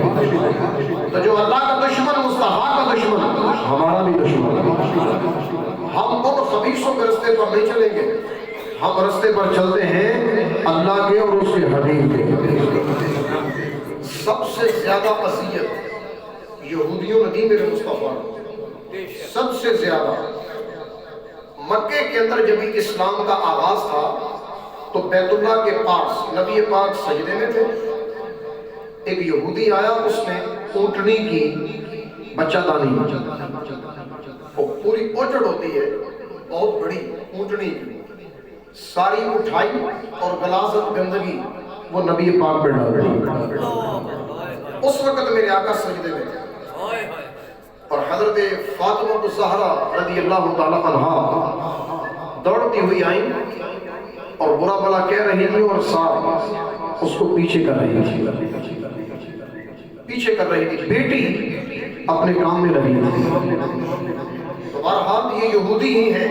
تو جو اللہ کا دشمن، مصطفیٰ کا دشمن، ہمارا بھی دشمن۔ ہم ان خبیثوں کے رستے پر نہیں چلیں گے، ہم رستے پر چلتے ہیں اللہ کے اور اس کے حبیب کے۔ سب سے زیادہ اذیت یہودیوں نے دی میرے مصطفیٰ کو، سب سے زیادہ۔ مکے کے اندر جب اسلام کا آغاز تھا تو بیت اللہ کے پاس نبی پاک سجدے میں تھے، ایک یہودی آیا، اس نے اونٹنی کی بچہ دانی، وہ پوری اوچڑ ہوتی ہے، بہت بڑی اونٹنی کی، ساری اٹھائی اور غلاظت گندگی وہ نبی پاک پہ ڈال دی۔ اس وقت میرے آقا سجدے میں تھے اور حضرت فاطمہ الزہرا رضی اللہ تعالیٰ عنہا دوڑتی ہوئی آئیں اور برا بلا کہہ رہی تھی اور ساتھ اس کو پیچھے کر رہی تھی، پیچھے کر رہی تھی، بیٹی اپنے کام میں لگی تھی۔ تو بہرحال یہ یہودی ہی ہیں،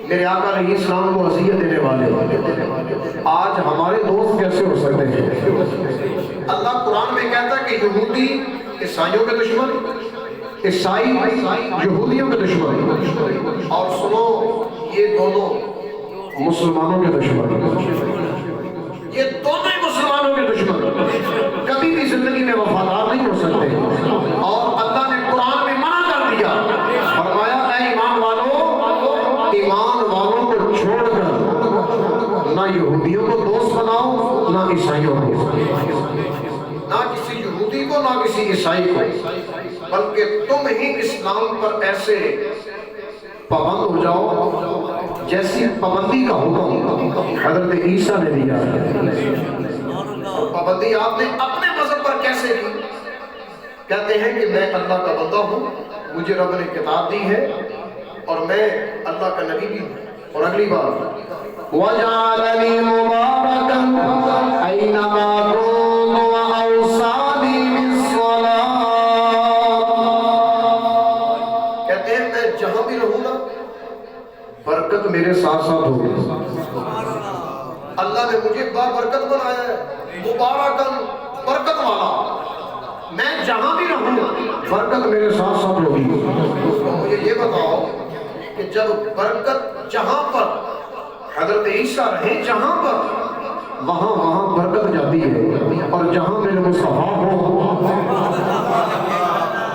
میرے آقا علیہ السلام کو اذیت دینے والے۔ آج ہمارے دوست کیسے ہو سکتے ہیں؟ اللہ قرآن میں کہتا ہے کہ یہودی عیسائیوں کے دشمن، عیسائی یہودیوں کے دشمن، اور سنو یہ دونوں مسلمانوں کے دشمن، یہ دونوں ہی مسلمانوں کے دشمن، کبھی بھی زندگی میں وفادار نہیں ہو سکتے۔ اور اللہ نے قرآن میں منع کر دیا، فرمایا اے ایمان والوں، ایمان والوں کو چھوڑ کر نہ یہودیوں کو دوست بناؤ نہ عیسائیوں کو، نہ کسی یہودی کو نہ کسی عیسائی کو، بلکہ تم ہی اسلام پر ایسے پابند ہو جاؤ جیسی پابندی کا حکم حضرت عیسیٰ نے دیا ہے۔ پابندی آپ نے اپنے مذہب پر کیسے کی؟ کہتے ہیں کہ میں اللہ کا بندہ ہوں، مجھے رب نے کتاب دی ہے اور میں اللہ کا نبی بھی ہوں۔ اور اگلی بات وَجَعَلَنِي مُبَارَكًا أَيْنَمَا كُنتُ وَأَوْصَانِي بِالصَّلَاةِ، کہتے ہیں میں جہاں بھی رہوں نا برکت میرے ساتھ ساتھ ہوگی۔ اللہ نے مجھے برکت بنایا ہے، مبارکن، برکت والا، میں جہاں بھی رہوں برکت میرے ساتھ ساتھ ہوگی۔ تو مجھے یہ بتاؤ کہ جب برکت جہاں پر حضرت عیسیٰ رہیں، جہاں پر وہاں برکت جاتی ہے، اور جہاں میرے مصطفیٰ ہو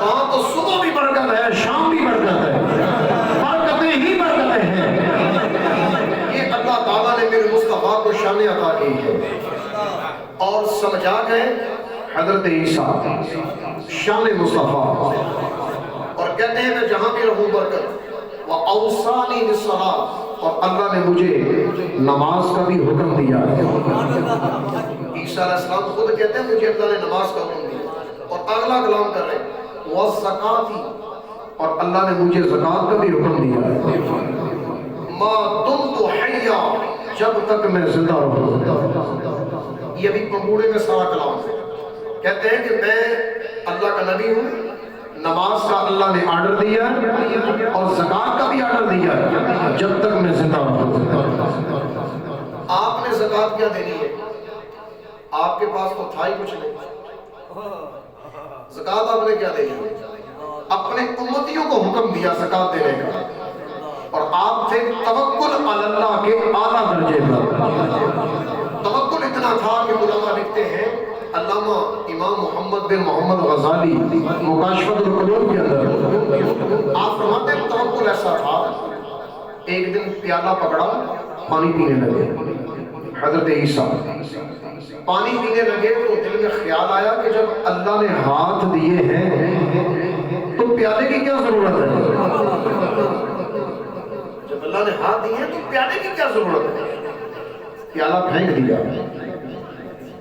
وہاں تو صبح بھی برکت ہے، شام بھی برکت ہے، برکتیں ہی برکتیں ہیں۔ یہ اللہ تعالیٰ نے میرے مصطفیٰ کو شان عطا کی ہے، اور سمجھا گئے حضرت عیسیٰ شان مصطفیٰ، اور کہتے ہیں میں جہاں بھی رہوں برکت۔ وَأَوْصَانِي بِالصَّلَاةِ، اور اللہ نے مجھے نماز کا بھی حکم دیا ہے۔ عیسیٰ علیہ السلام خود کہتے ہیں مجھے اللہ نے نماز کا حکم دیا، اور اگلا کلام کر رہے ہیں وَالزَّكَاةِ، اور اللہ نے مجھے زکوٰۃ کا بھی حکم دیا ہے۔ مَا دُمْتُ حَيًّا، جب تک میں زندہ رہوں۔ یہ بھی پنگوڑے میں سارا کلام ہے۔ کہتے ہیں کہ میں اللہ کا نبی ہوں، نماز کا اللہ نے آرڈر دیا اور زکوٰۃ کا بھی آرڈر دیا ہے جب تک میں زندہ ہوں۔ آپ نے زکوٰۃ کیا دینی ہے؟ آپ کے پاس تو تھا ہی کچھ نہیں، زکوٰۃ آپ نے کیا دینی ہے؟ اپنے امتیوں کو حکم دیا زکوٰۃ دینے کا، اور آپ تھے توکل علی اللہ کے اعلیٰ درجے پر. توکل اتنا تھا کہ علماء لکھتے ہیں، علامہ امام محمد بن محمد غزالی مکاشفۃ القلوب کے اندر آپ فرماتے ہیں توکل ایسا تھا، ایک دن پیالہ پکڑا، پانی پینے لگے. حضرت عیسیٰ پانی پینے لگے تو دل میں خیال آیا کہ جب اللہ نے ہاتھ دیے ہیں تو پیالے کی کیا ضرورت ہے؟ جب اللہ نے ہاتھ دیے ہیں تو پیالے کی کیا ضرورت ہے؟ پیالہ پھینک دیا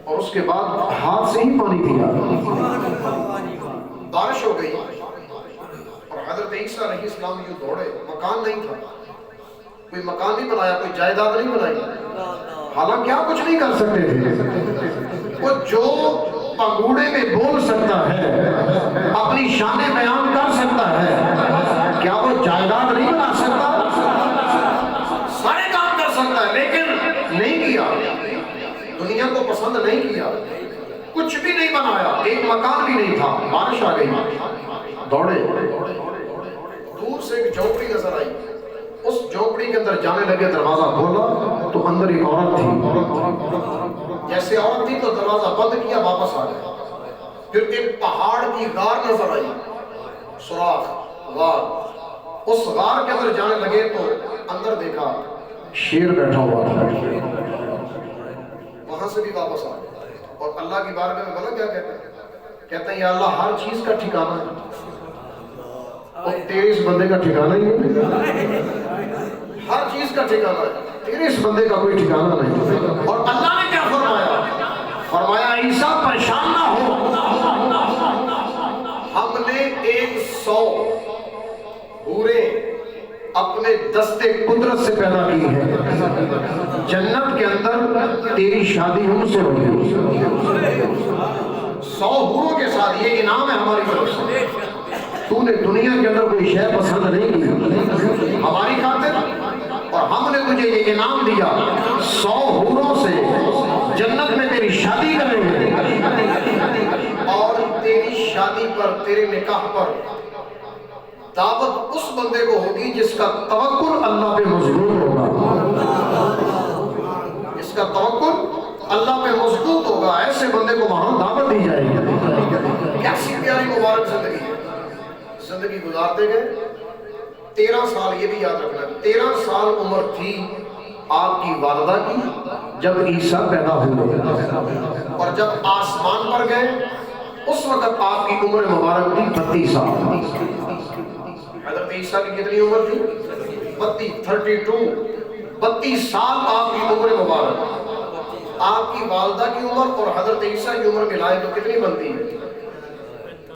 اور اس کے بعد ہاتھ سے ہی پانی پیا. بارش ہو گئی اور حضرت عیسیٰ علیہ السلام یوں دوڑے. مکان نہیں تھا، کوئی مکان نہیں بنایا، کوئی جائیداد نہیں بنائی، حالانکہ آپ کچھ نہیں کر سکتے تھے. وہ جو پگوڑے میں بول سکتا ہے، اپنی شان بیان کر سکتا ہے، کیا وہ جائیداد نہیں بنا سکتا؟ سارے کام کر سکتا ہے، لیکن نہیں کیا. دنیا کو پسند نہیں کیا، کچھ بھی نہیں بنایا، ایک مکان بھی نہیں تھا. بارش آ گئی، دوڑے. دور سے ایک جھونپڑی نظر آئی، اس جھونپڑی کے اندر جانے لگے. دروازہ کھولا تو اندر ایک عورت تھی. جیسے عورت تھی تو دروازہ بند کیا، واپس آ گئے. پھر ایک پہاڑ کی غار نظر آئی، سوراخ غار. اس غار کے اندر جانے لگے تو اندر دیکھا شیر بیٹھا ہوا تھا. وہاں سے بھی واپس آ گئے اور اللہ کی بارگاہ میں بولا کیا کہتے ہیں؟ کہتے ہیں یا اللہ ہر چیز کا ٹھکانہ ہے اور تیرے اس بندے کا ٹھکانہ ہی نہیں. ہر چیز کا ٹھکانہ ہے، تیرے اس بندے کا کوئی ٹھکانہ نہیں. اور اللہ نے کیا فرمایا؟ فرمایا عیسیٰ پریشان نہ ہو، ہم نے 100 حوریں اپنے دستے قدرت سے پیدا کی ہے. جنت کے اندر تیری شادی ان سے ہوگی 100 حوروں کے ساتھ. یہ انعام ہے ہماری طرف سے. تو نے دنیا کے اندر کوئی شے پسند نہیں کی ہماری خاطر، اور ہم نے تجھے یہ انعام دیا 100 حوروں سے جنت میں تیری شادی کریں گے. اور تیری شادی پر، تیرے نکاح پر دعوت اس بندے کو ہوگی جس کا توکل اللہ پہ مضبوط ہوگا. جس کا توکل اللہ پہ مضبوط ہوگا، ایسے بندے کو وہاں دعوت دی جائے گی. کیسی پیاری مبارک زندگی ہے. زندگی گزارتے گئے. 13 سال، یہ بھی یاد رکھنا، 13 سال عمر تھی آپ کی والدہ کی جب عیسیٰ پیدا ہوئے، اور جب آسمان پر گئے اس وقت آپ کی عمر مبارک تھی 32 سال. حضرت عیسیٰ کی کتنی عمر تھی؟ 32 سال آپ کی عمر مبارک. آپ کی والدہ کی عمر اور حضرت عیسیٰ کی عمر ملائے تو کتنی بنتی ہے؟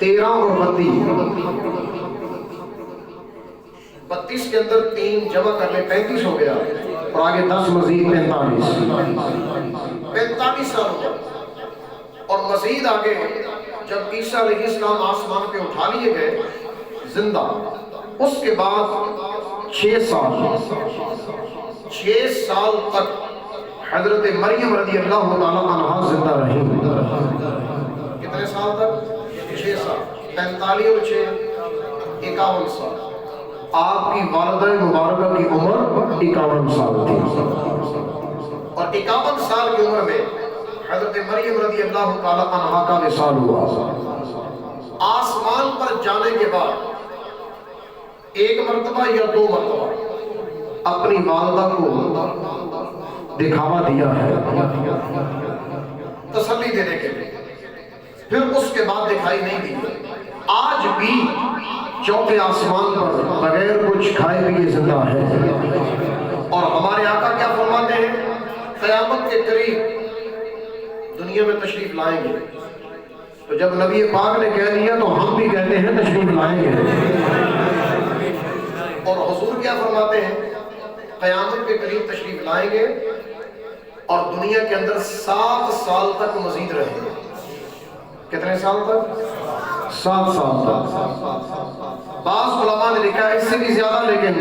13 اور 32 کے اندر 3 جمع کر لیں 35 ہو گیا، اور آگے 10 مزید 45 سال ہو گیا. اور مزید آگے جب عیسیٰ علیہ السلام آسمان پہ اٹھا لیے گئے زندہ، اس کے بعد 6 سال تک حضرت مریم رضی اللہ تعالیٰ عنہا زندہ رہی. کتنے سال تک؟ 6 سال. 45 اور 6 51 سال. آپ کی والدہ مبارکہ کی عمر 51 سال تھی، اور 51 سال کی عمر میں حضرت مریم رضی اللہ تعالیٰ عنہا کا وصال ہوا. آسمان پر جانے کے بعد 1 مرتبہ یا 2 مرتبہ اپنی والدہ کو دکھاوا دیا ہے تسلی دینے کے لیے، پھر اس کے بعد دکھائی نہیں دی. آج بھی 4تھے آسمان پر بغیر کچھ کھائے پیے زندہ ہے. اور ہمارے آقا کیا فرماتے ہیں؟ قیامت کے قریب دنیا میں تشریف لائیں گے. تو جب نبی پاک نے کہہ دیا تو ہم بھی کہتے ہیں تشریف لائیں گے. اور حضور کیا فرماتے ہیں؟ قیامت کے قریب تشریف لائیں گے اور دنیا کے اندر 7 سال تک مزید رہیں گے. کتنے سال تک؟ 7 سال تک. بعض علماء نے لکھا ہے اس سے بھی زیادہ، لیکن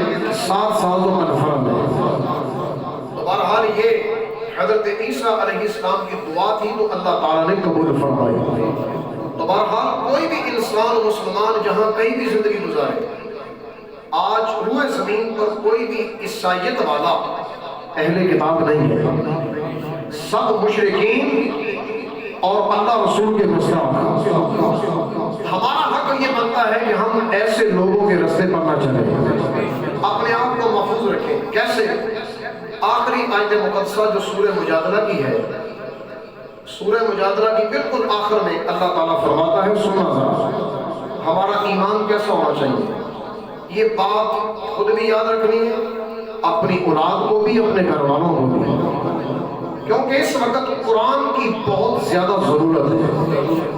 7 سال تو کنفرم ہے. تو بہرحال یہ حضرت عیسیٰ علیہ السلام کی دعا تھی تو اللہ تعالیٰ نے قبول فرمائی. تو بہرحال کوئی بھی انسان مسلمان جہاں کہیں بھی زندگی گزارے، آج روئے زمین پر کوئی بھی عیسائیت والا اہل کتاب نہیں ہے، سب مشرکین اور اللہ رسول کے مستعد۔ ہمارا حق یہ بنتا ہے کہ ہم ایسے لوگوں کے رستے پر نہ چلیں، اپنے آپ کو محفوظ رکھیں۔ کیسے؟ آخری آیت مقدسہ جو سورہ مجادلہ کی ہے، سورہ مجادلہ کی بالکل آخر میں اللہ تعالیٰ فرماتا ہے سنا ذرا ہمارا ایمان کیسا ہونا چاہیے۔ یہ بات خود بھی یاد رکھنی ہے، اپنی اولاد کو بھی، اپنے گھر والوں کو بھی، کیونکہ اس وقت قرآن کی بہت زیادہ ضرورت ہے،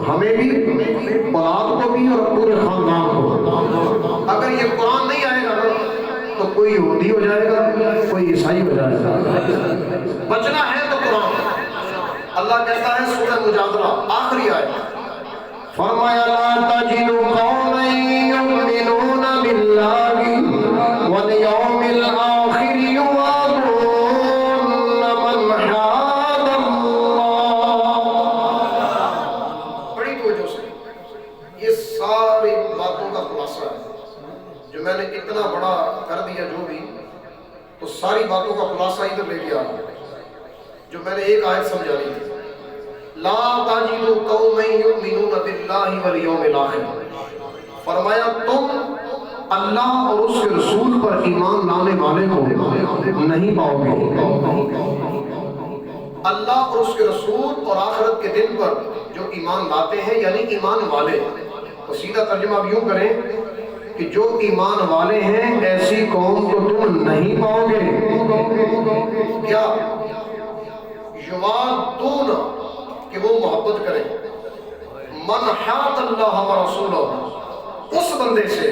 ہمیں بھی، اولاد کو بھی اور پورے خاندان کو۔ اگر یہ قرآن نہیں آئے گا تو کوئی یہودی ہو جائے گا، کوئی عیسائی ہو جائے گا۔ بچنا ہے تو قرآن۔ اللہ کہتا ہے سورہ مجادلہ آخری آیت، فرمایا لا تجد قوما یؤمنون باللہ والیوم الآخر یوادون من حاد اللہ۔ بڑی توجہ سے، یہ ساری باتوں کا خلاصہ ہے جو میں نے اتنا بڑا کر دیا، جو بھی تو ساری باتوں کا خلاصہ ادھر لے کے آ گیا جو میں نے ایک آیت سمجھا رہی تھی۔ لا تجد قوما یؤمنون باللہ والیوم الآخر، فرمایا تم اللہ اور اس کے رسول پر ایمان لانے والے کو نہیں پاؤ گے۔ اللہ اور اس کے رسول اور آخرت کے دن پر جو ایمان لاتے ہیں یعنی ایمان والے، تو سیدھا ترجمہ اب یوں کریں کہ جو ایمان والے ہیں ایسی قوم کو تم نہیں پاؤ گے۔ کیا؟ یوادون، کہ وہ محبت کریں، من حاد اللہ و رسولہ، اس بندے سے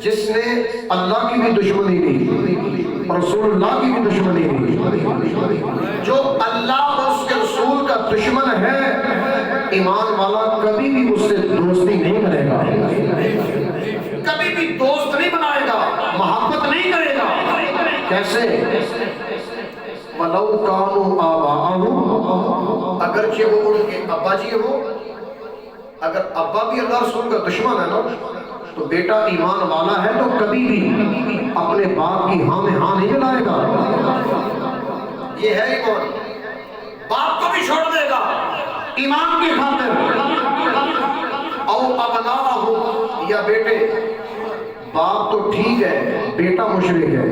جس نے اللہ کی بھی دشمنی کی، رسول اللہ کی بھی دشمنی کی۔ جو اللہ اور اس کے رسول کا دشمن ہے، ایمان والا کبھی بھی اس سے دوستی نہیں کرے گا، کبھی بھی دوست نہیں بنائے گا، محبت نہیں کرے گا۔ کیسے؟ وَلَوْ كَانُوا آبَاءَهُمْ، اگرچہ وہ ان کے ابا جی ہو، اگر ابا بھی اللہ رسول کا دشمن ہے نا تو بیٹا ایمان والا ہے تو کبھی بھی اپنے باپ کی ہاں میں ہاں نہیں ملائے گا۔ یہ ہے ایمان، باپ کو بھی چھوڑ دے گا ایمان کی خاطر۔ او ابناءہم، یا بیٹے، باپ تو ٹھیک ہے، بیٹا مشرک ہے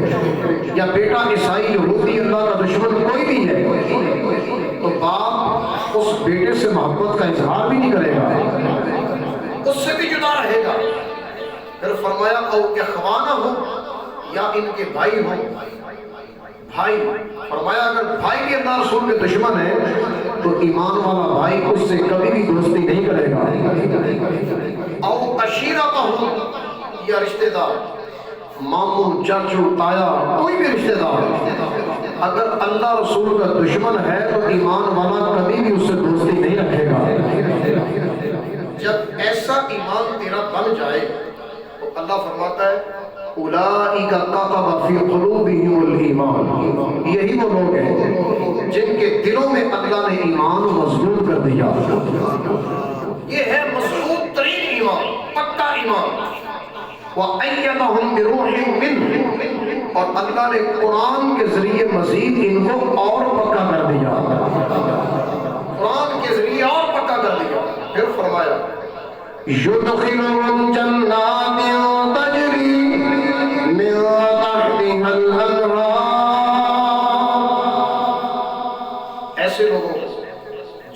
یا بیٹا عیسائی یہودی اللہ کا دشمن کوئی بھی ہے تو باپ اس بیٹے سے محبت کا اظہار بھی نہیں کرے گا، اس سے بھی جدا رہے گا۔ پھر فرمایا او اخوانہم، یا ان کے بھائی ہوں، بھائی، فرمایا اگر بھائی بھی اللہ رسول کے دشمن ہے تو ایمان والا بھائی اس سے کبھی بھی دوستی نہیں کرے گا۔ او عشیرتہم، یا رشتہ دار، ماموں، چاچو، تایا، کوئی بھی رشتہ دار اگر اللہ رسول کا دشمن ہے تو ایمان والا کبھی بھی اس سے دوستی نہیں رکھے گا۔ جب ایسا ایمان تیرا بن جائے تو اللہ فرماتا ہے اولئک کتب فی قلوبہم الایمان، یہی وہ لوگ ہیں جن کے دلوں میں اللہ نے ایمان مضبوط کر دیا۔ یہ ہے مضبوط ترین ایمان، پکا ایمان۔ وَأَيَّدَهُمْ بِرُوحٍ مِّنْهُ، اور اللہ نے قرآن کے ذریعے مزید ان کو اور پکا کر دیا، قرآن کے ذریعے اور پکا کر دیا۔ پھر فرمایا يُدْخِلُهُمْ جَنَّاتٍ تَجْرِي مِن تَحْتِهَا الْأَنْهَارُ، ایسے لوگوں کو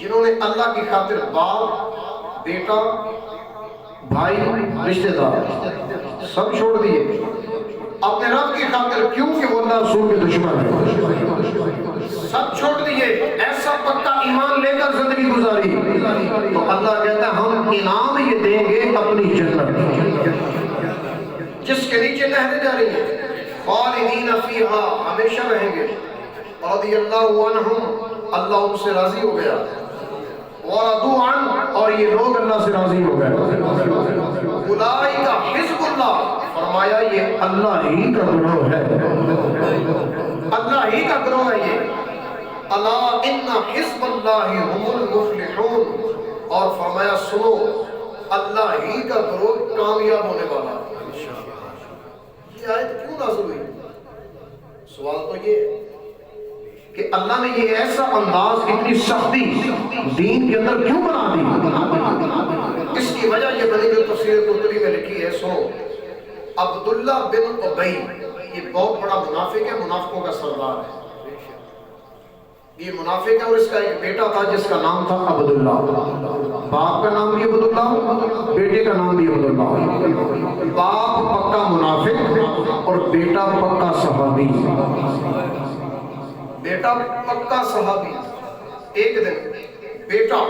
جنہوں نے اللہ کی خاطر باپ، بیٹا، بھائی، رشتہ دار سب چھوڑ دیے اپنے رب کی خاطر، کیوں کہ وہ اللہ رسول کے دشمن ہے، سب چھوڑ دیے، ایسا پکا ایمان لے کر زندگی گزاری تو اللہ کہتا ہے ہم انعام یہ دیں گے اپنی جنت جس کے نیچے نہریں جاری ہیں، خالدین فیہا، ہمیشہ رہیں گے، رضی اللہ عنہم، اللہ ان سے راضی ہو گیا، وَرَضُوا عَنْهُ، اور یہ لوگ اللہ سے راضی ہو گئے۔ اولئک حزب اللہ، فرمایا یہ اللہ ہی کا گروہ ہے، اللہ ہی کا گروہ ہے یہ۔ الا ان حزب اللہ هم المفلحون، اور فرمایا سنو اللہ ہی کا گروہ کامیاب ہونے والا۔ یہ آیت کیوں نازل ہوئی؟ سوال تو یہ ہے کہ اللہ نے یہ ایسا انداز، اتنی سختی دین کے اندر کیوں بنا دی؟ اس کی وجہ یہ بنی جو تفسیر قرطبی میں لکھی ہے، سنو۔ عبداللہ بن ابی یہ بہت بڑا منافق ہے، منافقوں کا سردار ہے، یہ منافق ہے، اور اس کا ایک بیٹا تھا جس کا نام تھا عبداللہ۔ باپ کا نام بھی عبداللہ، بیٹے کا نام بھی عبداللہ۔ باپ پکا منافق اور بیٹا پکا صحابی، بیٹا پکا صحابی۔ ایک دن بیٹا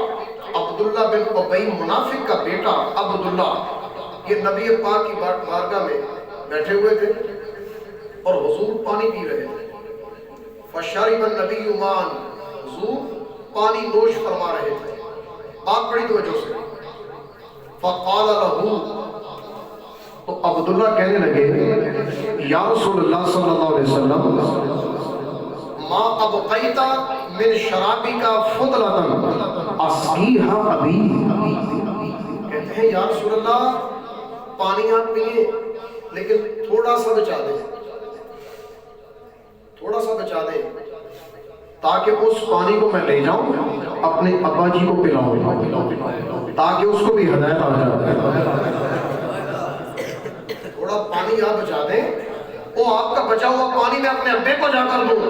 عبداللہ بن ابی، منافق کا بیٹا عبداللہ، یہ نبی پاک کی بارگاہ میں بیٹھے ہوئے تھے اور حضور پانی پی رہے تھے۔ فشرب النبی مان، حضور پانی نوش فرما رہے تھے، بات بڑی توجہ سے۔ فقال له، تو عبداللہ کہنے لگے، یا رسول اللہ صلی اللہ علیہ وسلم، ما ابقیت من شرابک فضلۃ اسقیھا ابی، کہتے ہیں یا رسول اللہ پانی آپ پیئے لیکن تھوڑا سا بچا دیں، تھوڑا سا بچا دیں تاکہ اس پانی کو میں لے جاؤں اپنے ابا جی کو پلاؤں، تاکہ اس کو بھی ہدایت آ جائے۔ تھوڑا پانی آپ بچا دیں، وہ آپ کا بچا ہوا پانی میں اپنے ابے کو جا کر دوں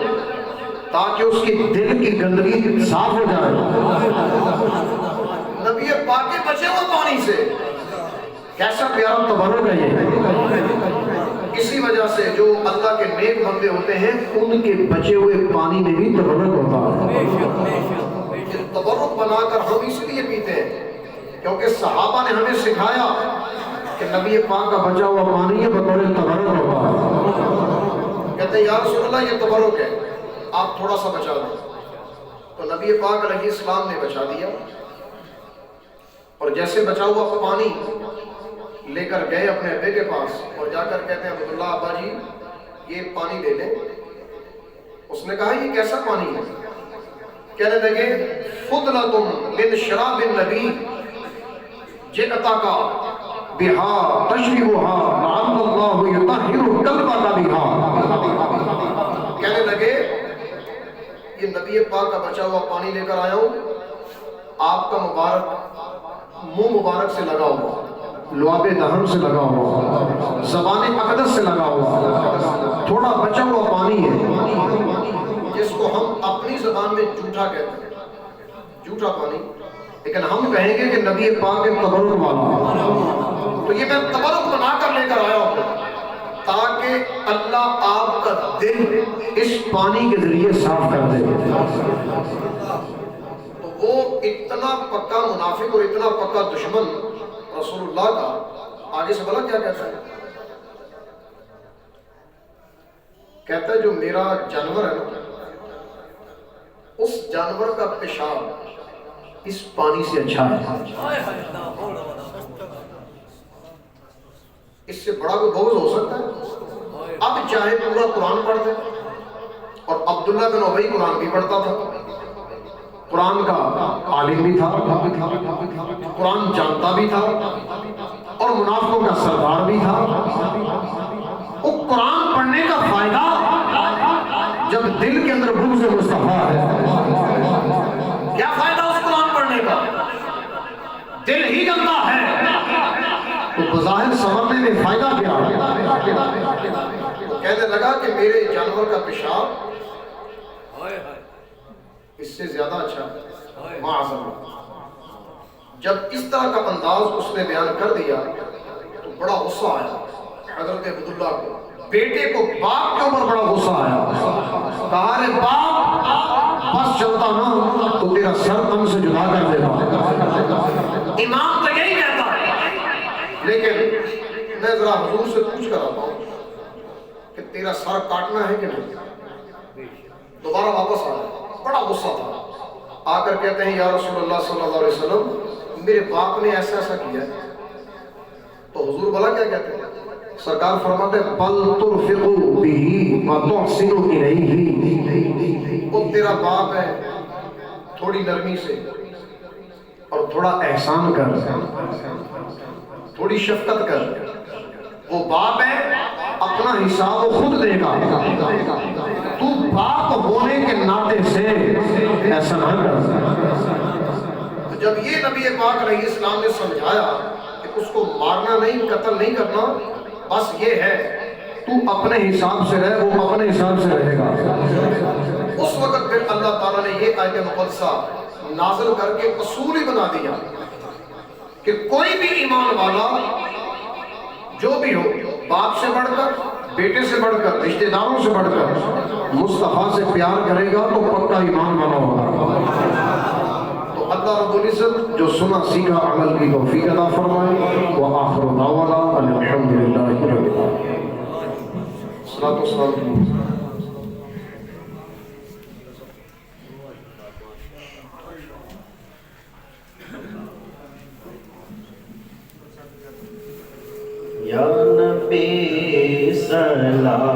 تاکہ اس کی دل کی گندگی صاف ہو جائے۔ نبی پاک کے بچے ہوئے پانی سے کیسا پیارا تبرک ہے یہ۔ اسی وجہ سے جو اللہ کے نیک بندے ہوتے ہیں ان کے بچے ہوئے پانی میں بھی تبرک ہوتا ہے۔ یہ تبرک بنا کر ہم اس لیے پیتے ہیں کیونکہ صحابہ نے ہمیں سکھایا کہ نبی پاک کا بچا ہوا پانی ہے بطور تبرک ہوتا ہے۔ کہتے ہیں یا رسول اللہ یہ تبرک ہے، آپ تھوڑا سا بچا دیں۔ تو نبی پاک علیہ السلام نے بچا دیا، اور جیسے بچا ہوا پانی لے کر گئے اپنے ابے کے پاس اور جا کر کہتے ہیں عبداللہ ابا جی یہ پانی لے لیں۔ اس نے کہا یہ کیسا پانی ہے؟ کہنے لگے فضلۃ من شراب النبی جئتک بہا تشربھا لعل اللہ یطہر قلبک بہا، کہنے لگے یہ نبی پاک کا بچا ہوا پانی لے کر آیا ہوں، آپ کا مبارک منہ مبارک سے لگا ہوا، لعاب دہن سے لگا ہوا، زبان اقدس سے لگا ہوا، تھوڑا بچا ہوا پانی ہے جس کو ہم اپنی زبان میں جھوٹا کہتے ہیں، جھوٹا پانی، لیکن ہم کہیں گے کہ نبی پاک کے تبرک والا۔ تو یہ میں تبرک بنا کر لے کر آیا ہوں تاکہ اللہ آپ کا دل اس پانی کے ذریعے صاف کر دے۔ تو وہ اتنا پکا منافق اور اتنا پکا دشمن رسول اللہ کا آگے سے بلا کیا کہتا ہے؟ کہتا ہے جو میرا جانور ہے نا، اس جانور کا پیشاب اس پانی سے اچھا ہے۔ اس سے بڑا کوئی بغض ہو سکتا ہے؟ اب چاہے پورا قرآن پڑھ دے، اور عبداللہ بن ابی قرآن بھی پڑھتا تھا، قرآن کا عالم بھی تھا، قرآن جانتا بھی تھا، اور منافقوں کا سردار بھی تھا۔ وہ قرآن پڑھنے کا فائدہ جب دل کے اندر بغض مصطفیٰ ہے، کیا فائدہ اس قرآن پڑھنے کا؟ دل ہی گندا ہے تو بظاہر سمجھنے میں فائدہ کیا ہے؟ کہنے لگا کہ میرے جانور کا پیشاب اس سے زیادہ اچھا ہے، معاذاللہ۔ جب اس طرح کا انداز اس نے بیان کر دیا تو بڑا غصہ آیا حضرت عبداللہ کو، بیٹے کو باپ کے اوپر بڑا غصہ آیا۔ کہا رے باپ بس چلتا نا تو تیرا سر تم سے جدا کر دے گا۔ امام تو یہی کہتا ہے، لیکن میں ذرا حضور سے پوچھ کر آتا ہوں کہ تیرا سر کاٹنا ہے کہ نہیں؟ دوبارہ واپس آیا، بڑا غصہ تھا، آ کر کہتے ہیں یا رسول اللہ صلی اللہ علیہ وسلم میرے باپ نے ایسا ایسا کیا ہے۔ تو حضور بلا کیا کہتے ہیں؟ سرکار فرماتے ہیں بل ترفقوا بہ وتحسنوا الیہ، وہ تیرا باپ ہے، تھوڑی نرمی سے اور تھوڑا احسان کر، تھوڑی شفقت کر، وہ باپ ہے اپنا حساب وہ خود دے گا. تو باپ ہونے کے ناطے سے ایسا نہ کر. جب یہ نبی پاک علیہ السلام نے سمجھایا کہ اس کو مارنا نہیں، قتل نہیں کرنا، بس یہ ہے تو اپنے حساب سے رہ، وہ اپنے حساب سے رہے گا. اس وقت پھر اللہ تعالیٰ نے یہ آیت مقدسہ نازل کر کے اصول ہی بنا دیا کہ کوئی بھی ایمان والا جو بھی ہو، باپ سے بڑھ کر، بیٹے سے بڑھ کر، رشتہ داروں سے بڑھ کر مصطفیٰ سے پیار کرے گا تو پکا ایمان والا ہوگا. تو اللہ رب العزت جو سنا سیکھا عمل کی توفیق عطا فرمائے. وآخر دعوانا الحمدللہ رب العالمین. صلاۃ والسلام علیہ. یا نبی سلام